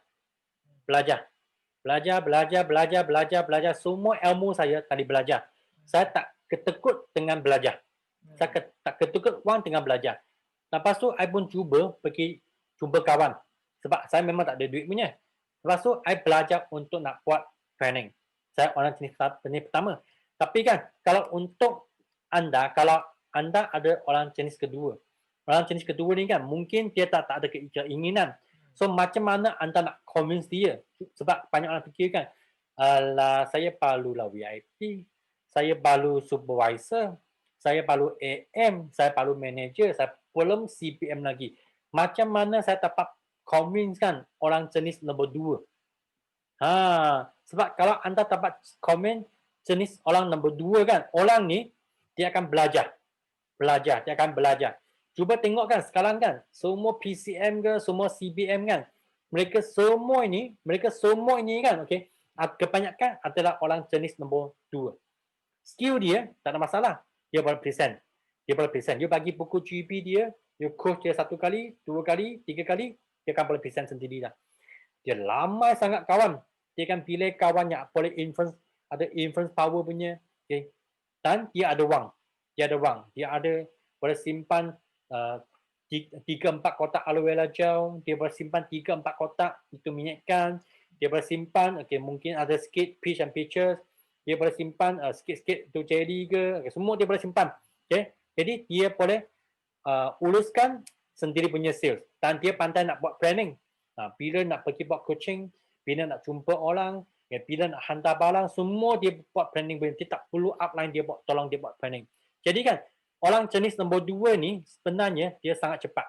Semua ilmu saya tadi belajar. Saya tak ketekut dengan belajar. Saya tak ketekut wang dengan belajar. Lepas tu, I pun cuba pergi jumpa kawan. Sebab saya memang tak ada duit punya. Lepas tu, I belajar untuk nak buat training. saya orang jenis pertama. Tapi kan kalau untuk anda, kalau anda ada orang jenis kedua, orang jenis kedua ni kan mungkin dia tak ada keinginan. So macam mana anda nak convince dia? Sebab banyak orang fikir kan, alah saya perlulah VIP, saya perlu supervisor, saya perlu AM, saya perlu manager, saya belum CPM lagi. Macam mana saya dapat convince kan orang jenis nombor 2? Sebab kalau anda dapat komen jenis orang nombor 2 kan, orang ni dia akan belajar, dia akan belajar. Cuba tengok kan sekarang kan, semua PCM ke, semua CBM kan, mereka semua ini kan, okey, kebanyakan adalah orang jenis nombor 2. Skill dia tak ada masalah, dia boleh present, dia bagi buku GP dia coach dia 1 kali, 2 kali, 3 kali, dia akan boleh present sendirilah. Dia ramai sangat kawan, dia akan pilih kawan yang boleh influence, ada influence power punya, okay. Dan dia ada wang, dia ada boleh simpan 3-4 kotak aloe vera gel, dia boleh simpan 3-4 kotak itu minyak ikan, dia boleh simpan, okay, mungkin ada sikit peach and peaches, dia boleh simpan sikit-sikit tu cherry ke, okay, semua dia boleh simpan, okay. Jadi dia boleh uruskan sendiri punya sales dan dia pandai nak buat planning. Bila nak pergi buat coaching, bila nak jumpa orang, bila nak hantar barang, semua dia buat planning. Dia tak perlu upline, dia buat, tolong dia buat planning. Jadi kan, orang jenis nombor 2 ni sebenarnya dia sangat cepat.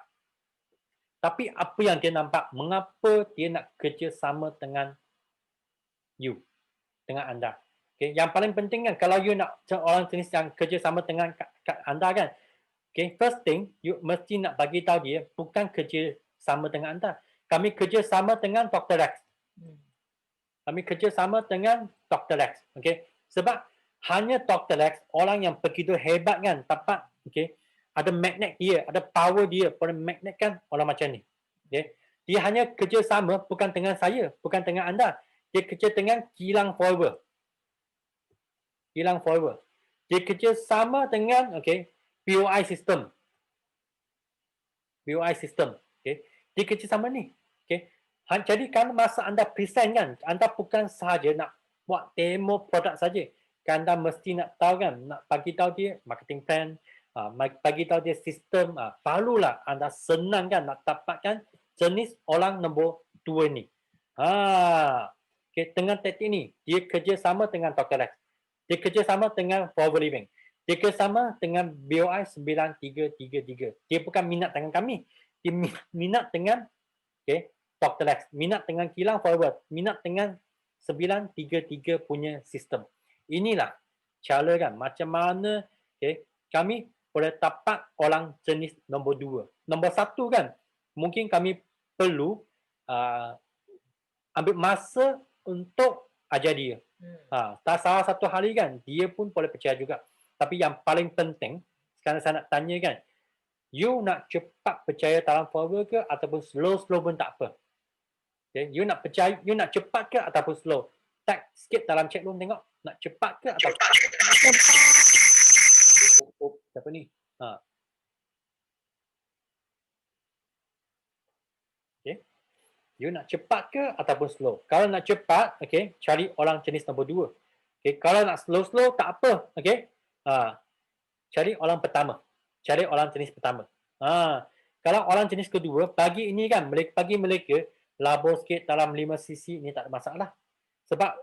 Tapi apa yang dia nampak, mengapa dia nak kerja sama dengan you, dengan anda. Okay. Yang paling penting kan, kalau you nak orang jenis yang kerja sama dengan anda kan, okay, first thing, you mesti nak bagi tahu dia bukan kerja sama dengan anda. Kami kerja sama dengan Dr. Rex. Kami kerja sama dengan Dr. Rex. Okay. Sebab hanya Dr. Rex, orang yang begitu hebat kan, dapat, okay, ada magnet dia, ada power dia, boleh magnetkan orang macam ni. Okay. Dia hanya kerja sama bukan dengan saya, bukan dengan anda. Dia kerja dengan Kilang Forever. Kilang Forever. Dia kerja sama dengan, okay, POI system. POI system. Okay. Dia kerja sama ni. Okay. Jadi kan masa anda present kan, anda bukan sahaja nak buat demo produk saja. Kan anda mesti nak tahu kan, nak bagi tahu dia marketing plan, bagi tahu dia sistem. Perlulah anda senang kan nak dapatkan jenis orang nombor 2 ni. Okay. Dengan taktik ni, dia kerja sama dengan Dr. Rex. Dia kerja sama dengan Forever Living. Dia kerjasama dengan BOI 9333. Dia bukan minat dengan kami. Dia minat dengan, okay, Dr. Lex. Minat dengan Kilang Forever. Minat dengan 933 punya sistem. Inilah cara kan macam mana, okay, kami boleh dapat orang jenis nombor 2. Nombor 1 kan, mungkin kami perlu ambil masa untuk ajar dia. Salah satu hari kan, dia pun boleh percaya juga. Tapi yang paling penting, sekarang saya nak tanya kan, you nak cepat percaya dalam Forever ke ataupun slow pun tak apa. Okay? You nak percaya, you nak cepat ke ataupun slow? Tag sikit dalam chat room tengok, nak cepat ke ataupun cepat. Siapa ni? Okay. You nak cepat ke ataupun slow? Kalau nak cepat, okay, cari orang jenis nombor 2. Okay. Kalau nak slow tak apa. Okay. Cari orang pertama. Cari orang jenis pertama. Kalau orang jenis kedua, bagi ini kan, bagi mereka labur sikit dalam 5cc, ini tak ada masalah. Sebab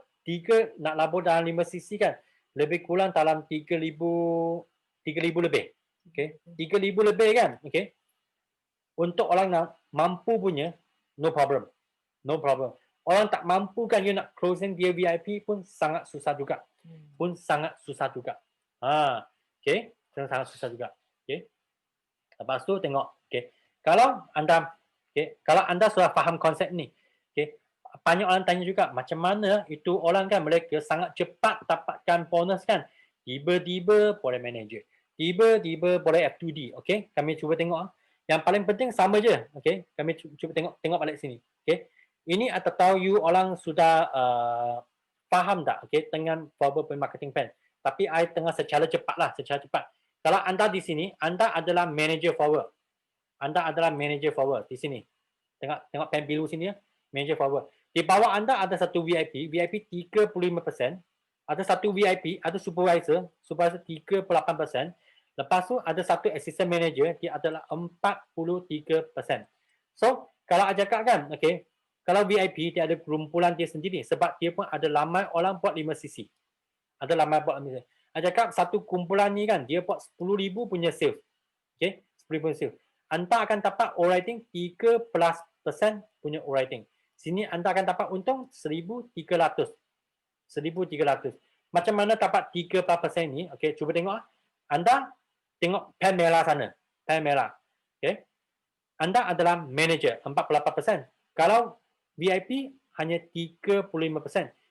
nak labur dalam 5cc kan, lebih kurang dalam 3,000 lebih. Okay. 3,000 lebih kan. Okay. Untuk orang yang mampu punya, no problem. No problem. Orang tak mampu kan, you nak closing dia VIP pun sangat susah juga. Okay, sangat susah juga. Okay. Lepas tu tengok, okay, kalau anda sudah faham konsep ni, okay, banyak orang tanya juga macam mana itu orang kan mereka sangat cepat dapatkan bonus kan, tiba-tiba boleh manager, tiba-tiba boleh F2D. Okay, kami cuba tengok. Yang paling penting sama je. Okay, kami cuba tengok balik sini. Okay, ini atau tahu you orang sudah faham tak, okay, dengan Forever marketing plan. Tapi I tengah secara cepat. Kalau anda di sini, anda adalah manager Forever. Di sini. Tengok pen biru sini ya, manager Forever. Di bawah anda ada satu VIP 35%, ada satu VIP, ada supervisor 38%. Lepas tu ada satu assistant manager, dia adalah 43%. So, kalau I cakap kan, okay, kalau VIP dia ada kumpulan dia sendiri sebab dia pun ada ramai orang buat 5 sisi. Ada ramai buat 5 sisi. I cakap satu kumpulan ni kan, dia buat 10,000 punya sales. Okay, 10,000 punya sales. Anda akan dapat all-rating 3% punya all-rating. Sini anda akan dapat untung 1,300. 1,300. Macam mana dapat 3% ni? Okey, cuba tengok. Anda tengok pen merah sana. Pen merah. Okey. Anda adalah manager 48%. Kalau VIP hanya 35%.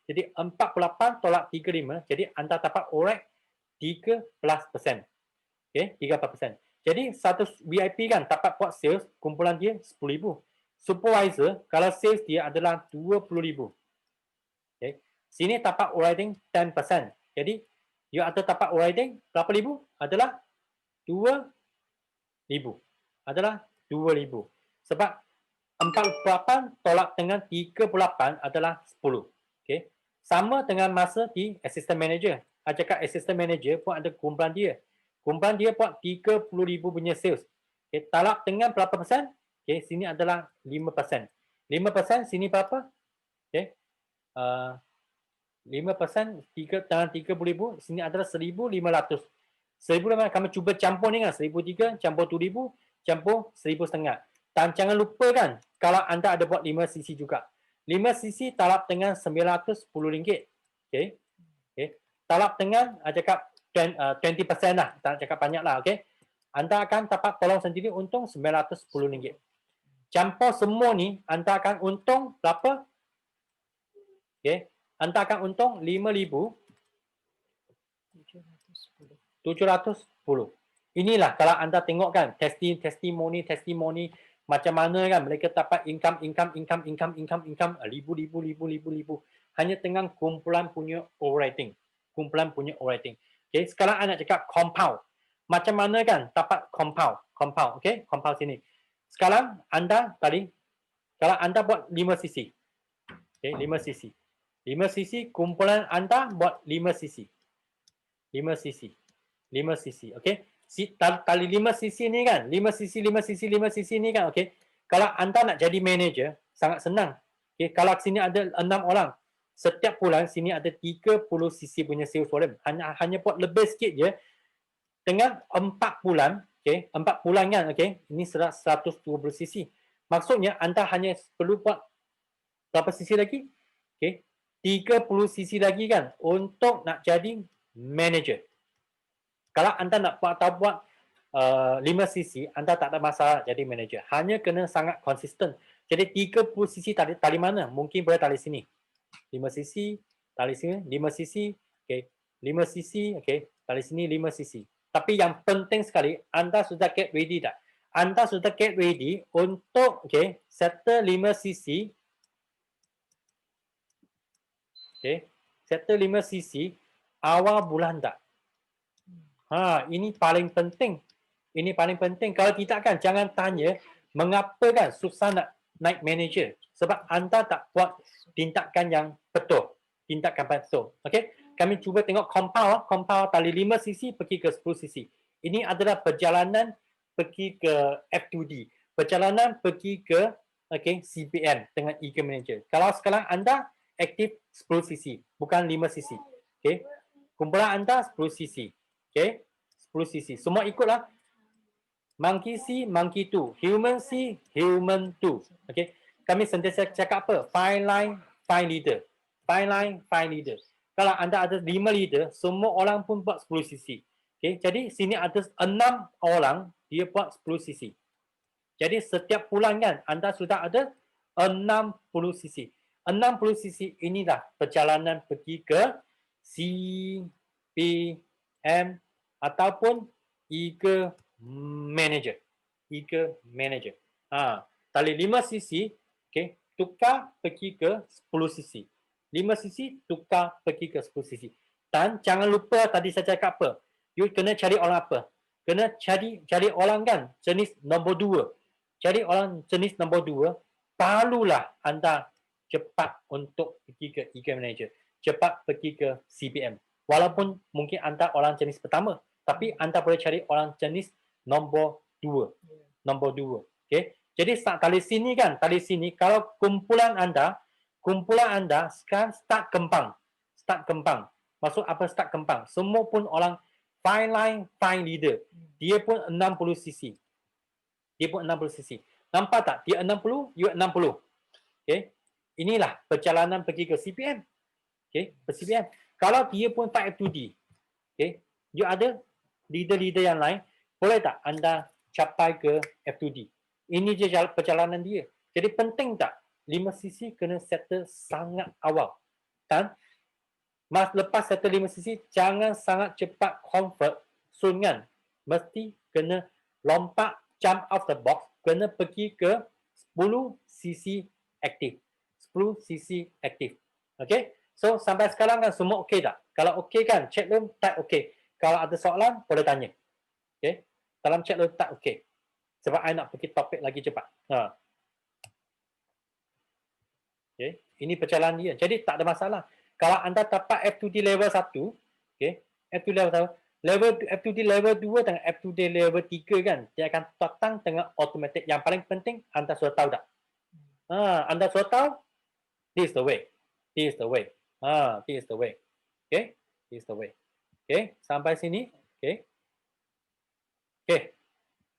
Jadi 48 tolak 35. Jadi anda dapat alright 13%. Okey, 13%. Jadi satu VIP kan dapat buat sales kumpulan dia 10,000. Supervisor kalau sales dia adalah 20,000. Okay. Sini dapat all-rating 10%. Jadi you ada dapat all-rating berapa ribu? Adalah 2,000. Adalah 2,000. Sebab 48 tolak dengan 38 adalah 10. Okay. Sama dengan masa di assistant manager. Saya cakap assistant manager pun ada kumpulan dia. Kumpulan dia buat 30,000 punya sales. Okay. Talak dengan berapa persen? Okay, sini adalah 5%. 5% sini berapa? Okay. 5% dengan 30,000, sini adalah 1,500. 1,500 kami cuba campur ni kan, 1,300 campur 2,000, campur 1,500. Dan jangan lupa kan, kalau anda ada buat 5 sisi juga. 5 sisi talak dengan RM910. Okay. Okay. Talak dengan, cakap 20% lah, tak cakap banyak lah. Okay. Anda akan dapat tolong sendiri untung RM910. Campur semua ni, anda akan untung berapa? Okay. Anda akan untung 5,710. Inilah kalau anda tengok kan, testimoni macam mana kan mereka dapat income ribu. Hanya dengan kumpulan punya all-rating. Kumpulan punya all-rating. Okay. Sekarang anda cakap compound. Macam mana kan dapat compound. Okay. Compound sini. Sekarang anda tadi, kalau anda buat 5 sisi. Okay, 5 sisi. 5 sisi, kumpulan anda buat 5 sisi. 5 sisi. 5 sisi. Okay. Tali 5 sisi ni kan, 5 sisi ni kan. Okay. Kalau anda nak jadi manager, sangat senang. Okay. Kalau sini ada 6 orang. Setiap bulan sini ada 30 sisi punya sales volume. Hanya buat lebih sikit je. Dengan 4 bulan, okay, 4 bulan kan, okay, ini 120 sisi. Maksudnya anda hanya perlu buat berapa sisi lagi? Okay, 30 sisi lagi kan untuk nak jadi manager. Kalau anda nak buat 5 sisi, anda tak ada masalah jadi manager. Hanya kena sangat konsisten. Jadi 30 sisi tali mana? Mungkin boleh tali sini. 5 sisi, tali sini, 5 sisi, okay, 5 sisi, okay, tali sini 5 sisi. Tapi yang penting sekali, anda sudah get ready tak? Anda sudah get ready untuk okay, settle 5 sisi. Okay, settle 5 sisi awal bulan tak? Ini paling penting. Ini paling penting. Kalau tidak kan, jangan tanya mengapa kan susah nak naik manager. Sebab anda tak buat tindakan yang betul. Tindakan betul. Okay? Kami cuba tengok compound tali 5 sisi pergi ke 10 sisi. Ini adalah perjalanan pergi ke F2D. Perjalanan pergi ke CPM dengan Eager Manager. Kalau sekarang anda aktif 10 sisi, bukan 5 sisi. Okay. Kumpulan anda 10 sisi. Okay. 10 sisi. Semua ikutlah. Monkey C, Monkey 2. Human C, Human 2. Okay. Kami sentiasa cakap apa? Fine line, fine leader. Fine line, fine leader. Kalau anda ada 5 leader, semua orang pun buat 10 sisi. Okay, jadi sini ada 6 orang, dia buat 10 sisi. Jadi setiap bulan kan, anda sudah ada 60 sisi. 60 sisi inilah perjalanan pergi ke CPM ataupun Eager Manager. Eager Manager. Tali 5 sisi, okay, tukar pergi ke 10 sisi. 5 sisi, tukar pergi ke 10 sisi. Dan jangan lupa tadi saya cakap apa. You kena cari orang apa? Kena cari orang kan jenis nombor 2. Cari orang jenis nombor 2, barulah anda cepat untuk pergi ke Eager Manager. cepat pergi ke CPM. Walaupun mungkin anda orang jenis pertama, tapi anda boleh cari orang jenis nombor 2. Nombor 2. Okey. Jadi tali sini kan, tali sini kalau kumpulan anda sekarang start kembang. Start kembang. Maksud apa start kembang? Semua pun orang fine line, fine leader. Dia pun 60 cc. Dia pun 60 cc. Nampak tak? Dia 60, you 60. Okey. Inilah perjalanan pergi ke CPM. Okey, ke CPM. Kalau dia pun tak F2D. Okey. You ada leader-leader yang lain, boleh tak anda capai ke F2D? Ini je perjalanan dia. Jadi penting tak 5 cc kena settle sangat awal. Dan lepas settle 5 cc, jangan sangat cepat convert sungan. Mesti kena lompat, jump off the box, kena pergi ke 10 cc aktif. 10 cc aktif. Okey? So sampai sekarang kan semua okey tak? Kalau okey kan, chat room tak okey. Kalau ada soalan, boleh tanya. Okey? Dalam chat room tak okey. Sebab I nak pergi topik lagi cepat. Okay. Ini perjalanan dia. Jadi tak ada masalah. Kalau anda dapat F2D level 1, okay, F2D level 1, F2D level 2 dengan F2D level 3 kan, dia akan datang dengan automatic. Yang paling penting, anda sudah tahu tak? Anda sudah tahu? This is the way. This is the way. This is the way. Okay? This is the way. Okay? Sampai sini. Okay? Okay.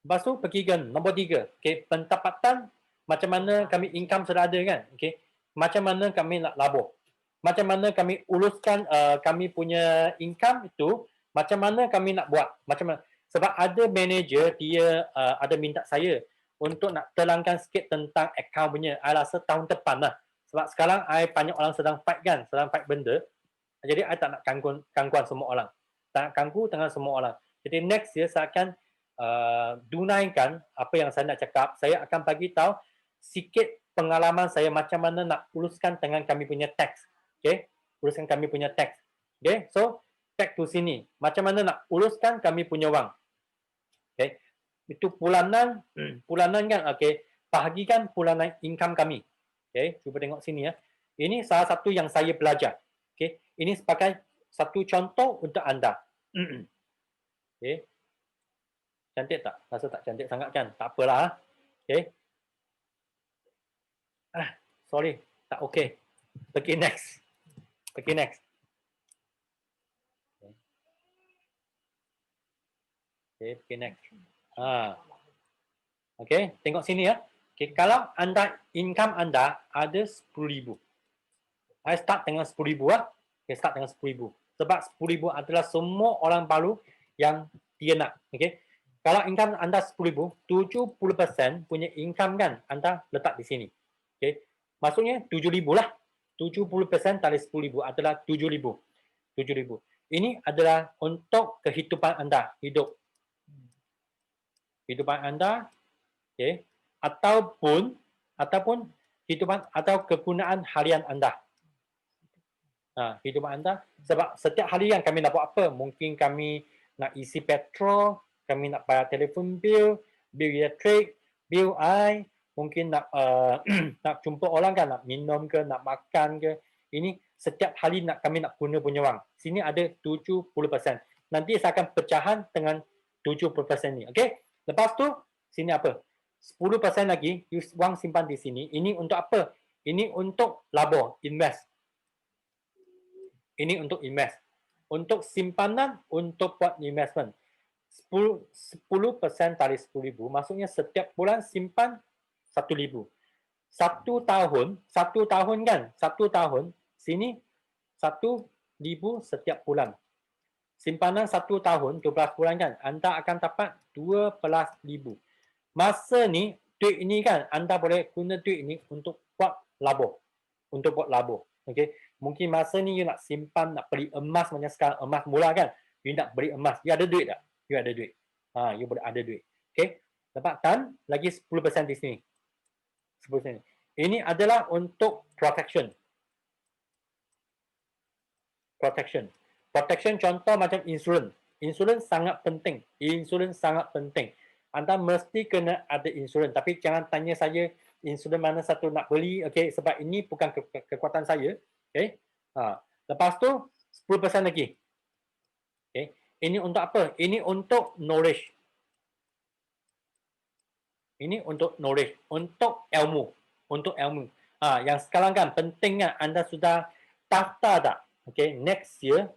Lepas tu pergi ke nombor 3. Okay? Pendapatan, macam mana kami income sudah ada kan? Okay? Macam mana kami nak labur, macam mana kami uluskan kami punya income itu, macam mana kami nak buat, macam mana. Sebab ada manager dia ada minta saya untuk nak terangkan sikit tentang account punya. I rasa tahun depan lah. Sebab sekarang I banyak orang sedang fight kan, sedang fight benda. Jadi I tak nak gangguan semua orang. Tak nak ganggu dengan semua orang. Jadi next year saya akan dunaikan apa yang saya nak cakap. Saya akan bagi tahu sikit pengalaman saya macam mana nak uluskan dengan kami punya tax. Okay? Uluskan kami punya tax. Okay? So, back to sini. Macam mana nak uluskan kami punya wang. Okay? Itu bulanan kan. Okay? Bahagikan bulanan income kami. Okay? Cuba tengok sini ya. Ini salah satu yang saya belajar. Okay? Ini sebagai satu contoh untuk anda. Okay? Cantik tak? Rasa tak cantik sangat kan? Tak apalah. Okay? Sorry, tak okey. Pergi next. Pergi next. Okay, pergi next. Okay, tengok sini ya. Okay, kalau anda income anda ada 10,000. I start dengan 10,000 lah. Okay, start dengan 10,000. Sebab 10,000 adalah semua orang baru yang dia nak. Okay. Kalau income anda 10,000, 70% punya income kan anda letak di sini. Okay. Maksudnya 7,000 lah. 70% dari 10,000 adalah 7,000. 7,000. Ini adalah untuk kehidupan anda, hidup. Kehidupan anda, okay, ataupun kehidupan atau kegunaan harian anda. Hidupan anda. Sebab setiap hari yang kami nak buat apa? Mungkin kami nak isi petrol, kami nak bayar telefon bill, bil elektrik, bil air. Mungkin nak nak jumpa orang kan, nak minum ke, nak makan ke. Ini setiap hari kami nak guna punya wang. Sini ada 70%. Nanti saya akan pecahan dengan 70% ni. Okey? Lepas tu, sini apa? 10% lagi, wang simpan di sini. Ini untuk apa? Ini untuk labur, invest. Ini untuk invest. Untuk simpanan, untuk buat investment. 10% dari 10,000, maksudnya setiap bulan simpan 1,000. Satu tahun kan? Satu tahun, sini 1,000 setiap bulan. Simpanan 1 tahun, 12 bulan kan? Anda akan dapat 12,000. Masa ni, duit ini kan, anda boleh guna duit ini untuk buat labur. Untuk buat labur. Okay? Mungkin masa ni you nak simpan, nak beli emas macam sekarang, emas mula kan? You nak beli emas, you ada duit tak? You ada duit. You boleh ada duit. Okay? Dapatkan lagi 10% di sini. 10%. Ini adalah untuk protection. Protection. Protection contoh macam insurans. Insurans sangat penting. Insurans sangat penting. Anda mesti kena ada insurans. Tapi jangan tanya saya insurans mana satu nak beli. Okay? Sebab ini bukan kekuatan saya. Okay? Lepas tu 10% lagi. Okay. Ini untuk apa? Ini untuk knowledge. Ini untuk knowledge, untuk ilmu, untuk ilmu. Yang sekarang kan pentingnya anda sudah daftar tak? Okay, next year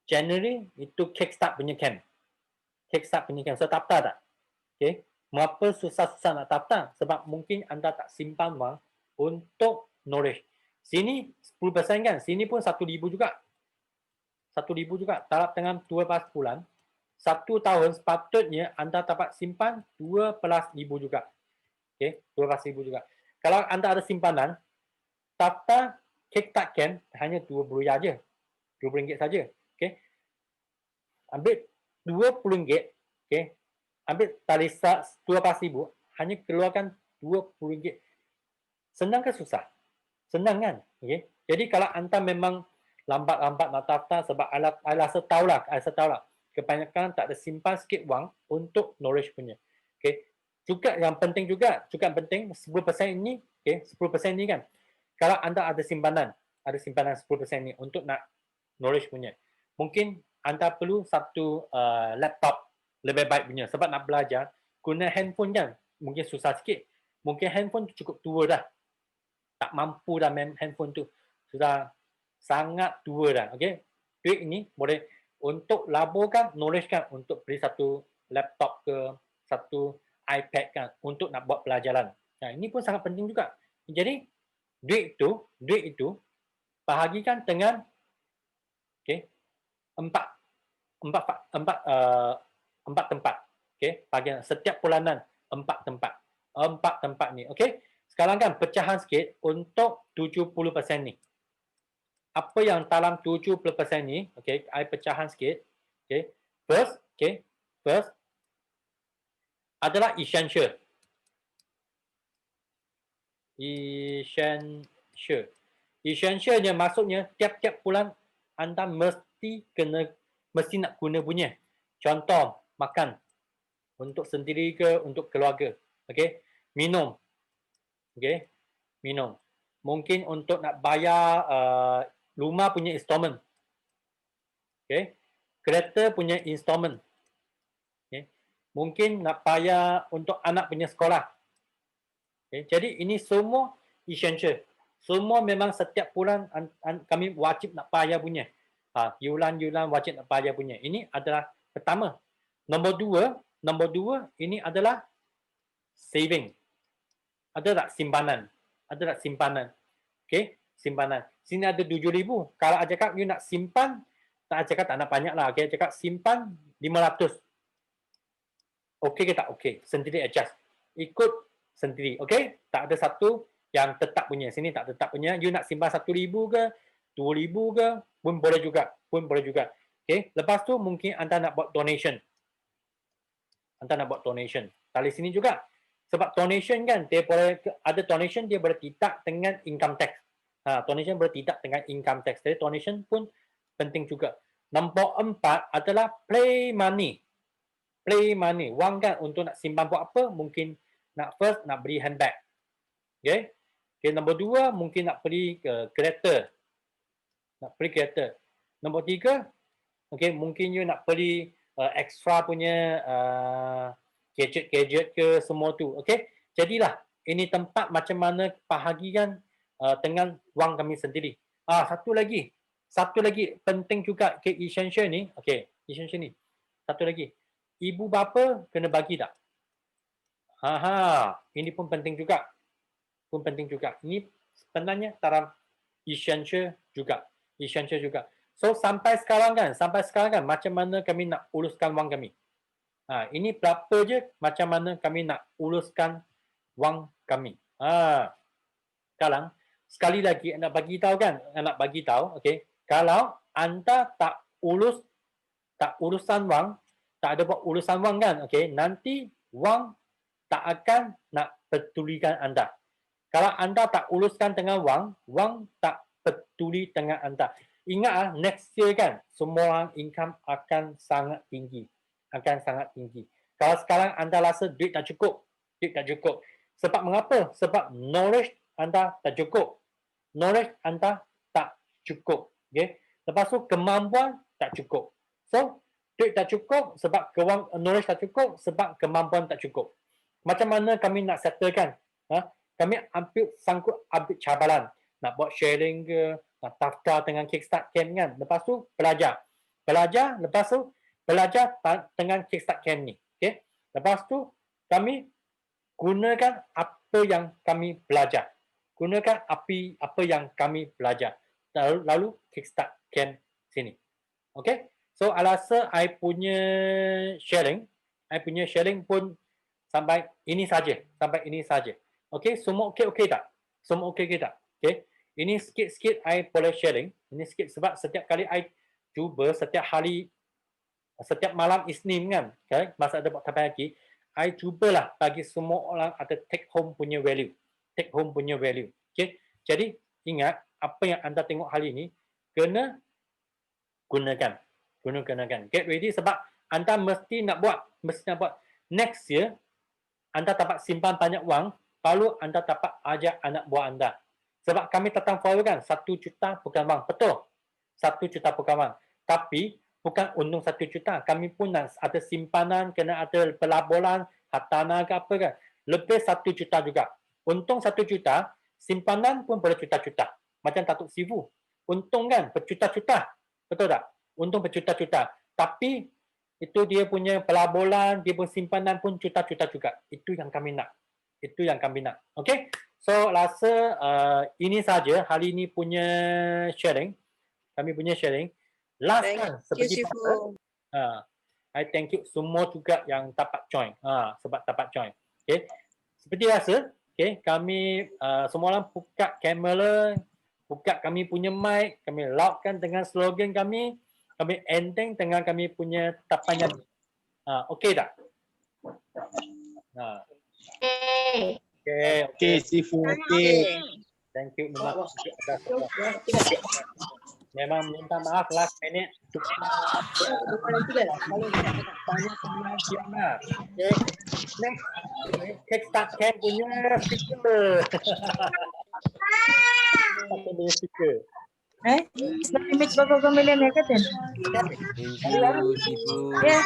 January itu kickstart punya camp. Kickstart punya camp. So daftar tak? Okay. Mengapa susah-susah nak daftar? Sebab mungkin anda tak simpan wang untuk knowledge. Sini 10% kan? Sini pun 1,000 juga. 1,000 juga. Taraf dengan 12 bulan. 1 tahun sepatutnya anda dapat simpan 12,000 juga. Okay, 12,000 juga. Kalau anda ada simpanan, daftar kickstart camp hanya RM20 saja. RM20 saja. Okay. Ambil RM20, okay. Ambil tali 12,000, hanya keluarkan RM20. Senang ke susah? Senang kan? Okay. Jadi kalau anda memang lambat-lambat nak daftar sebab I rasa tahulah, kebanyakan tak ada simpan sikit wang untuk knowledge punya. Okay. Juga yang penting juga 10% ini, okay, 10% ini kan. Kalau anda ada simpanan 10% ni untuk nak knowledge punya. Mungkin anda perlu satu laptop lebih baik punya sebab nak belajar guna handphone kan mungkin susah sikit. Mungkin handphone cukup tua dah. Tak mampu dah main handphone tu. Sudah sangat tua dah. Okey. Duit ini boleh untuk laburkan knowledge kan, untuk beli satu laptop ke satu iPad kan untuk nak buat pelajaran. Nah, ini pun sangat penting juga. Jadi duit itu bahagikan dengan okey, empat tempat. Okey, bahagian setiap bulanan 4 tempat. 4 tempat ni. Okey. Sekarang kan pecahan sikit untuk 70% ni. Apa yang dalam 70% ni, okey, I pecahan sikit. Okey. First adalah essential. Essentialnya maksudnya tiap-tiap bulan anda mesti nak guna punya. Contoh, makan. Untuk sendiri ke, untuk keluarga. Okey. Minum. Okey. Minum. Mungkin untuk nak bayar rumah punya installment. Okey. Kereta punya installment. Okey. Mungkin nak bayar untuk anak punya sekolah. Okay. Jadi ini semua essential. Semua memang setiap bulan kami wajib nak bayar punya. Yulan-yulan wajib nak bayar punya. Ini adalah pertama. Nombor dua ini adalah saving. Ada tak simpanan? Ada tak simpanan? Okey, simpanan. Sini ada 7,000. Kalau I cakap you nak simpan, tak cakap tak nak banyak lah. Okey, cakap simpan 500. Okey ke tak? Okey. Sendiri adjust. Ikut sendiri. Okey? Tak ada satu yang tetap punya. Sini tak tetap punya. You nak simpan 1,000 ke, 2,000 ke, pun boleh juga. Okey? Lepas tu mungkin anda nak buat donation. Tali sini juga. Sebab donation kan, dia boleh ada donation dia boleh tidak dengan income tax. Donation boleh tidak dengan income tax. Jadi donation pun penting juga. Nombor 4 adalah play money. Play money. Wang kan untuk nak simpan buat apa? Mungkin nak beli handbag. Okay? Okay, nombor 2 mungkin nak beli kereta. Nombor 3, okay, mungkin you nak beli extra punya gadget ke semua tu. Okay? Jadilah ini tempat macam mana bahagikan dengan wang kami sendiri. Satu lagi penting juga ke essential ni. Okay, essential ni. Satu lagi. Ibu bapa kena bagi tak? Ini pun penting juga. Ini sebenarnya dalam essential juga. So sampai sekarang kan macam mana kami nak uruskan wang kami. Ini berapa je macam mana kami nak uruskan wang kami. Sekarang sekali lagi nak bagi tahu, okey. Kalau anda tak urusan wang, tak ada buat urusan wang kan, okey, nanti wang tak akan nak pedulikan anda. Kalau anda tak uruskan dengan wang tak peduli dengan anda. Ingat next year kan, semua orang income akan sangat tinggi. Kalau sekarang anda rasa duit tak cukup. Sebab mengapa? Sebab knowledge anda tak cukup. Okay. Lepas tu kemampuan tak cukup. So, duit tak cukup sebab knowledge tak cukup sebab kemampuan tak cukup. Macam mana kami nak settlekan? Kami ambil cabaran. Nak buat sharing ke, nak daftar dengan Kickstart Camp kan. Lepas tu belajar. Lepas tu belajar dengan Kickstart Camp ni. Okay? Lepas tu kami gunakan apa yang kami belajar. Apa yang kami belajar. Lalu Kickstart Camp sini. Okay? So, I rasa I punya sharing pun sampai ini saja. Okay? Semua okey tak? Okay? Ini sikit-sikit I boleh sharing. Ini sikit sebab setiap kali I cuba setiap malam Isnin kan, okay? Masa ada buat tabayaki, I cubalah bagi semua orang ada take home punya value. Okay? Jadi ingat apa yang anda tengok hari ini kena gunakan. Get ready sebab anda mesti nak buat. Next year anda dapat simpan banyak wang, baru anda dapat ajar anak buah anda. Sebab kami datang forever kan, 1 juta bukan wang. Betul. 1 juta bukan wang. Tapi bukan untung 1 juta. Kami pun ada simpanan, kena ada pelaburan, hartanah ke apa kan. Lebih 1 juta juga. Untung 1 juta, simpanan pun boleh juta-juta. Macam Datuk Sivu. Untung kan, berjuta-juta. Betul tak? Untung berjuta-juta. Tapi itu dia punya pelaburan, dia pun simpanan pun juta-juta juga. Itu yang kami nak. Okay? So, rasa ini saja hari ini punya sharing. Kami punya sharing. Last kan, seperti I thank you semua juga yang dapat join. Sebab dapat join. Okay? Seperti biasa, okay, kami semua orang buka kamera, buka kami punya mic, kami loudkan dengan slogan kami ending dengan kami punya tapangan. Okay tak? Okay, Sifu. Okay. Thank you. Memang minta maaf last minute. Next, Kickstart Camp punya speaker. Islam image berapa million ya kata? Ya.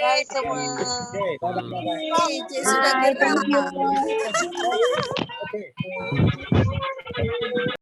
Bye semua. Sudah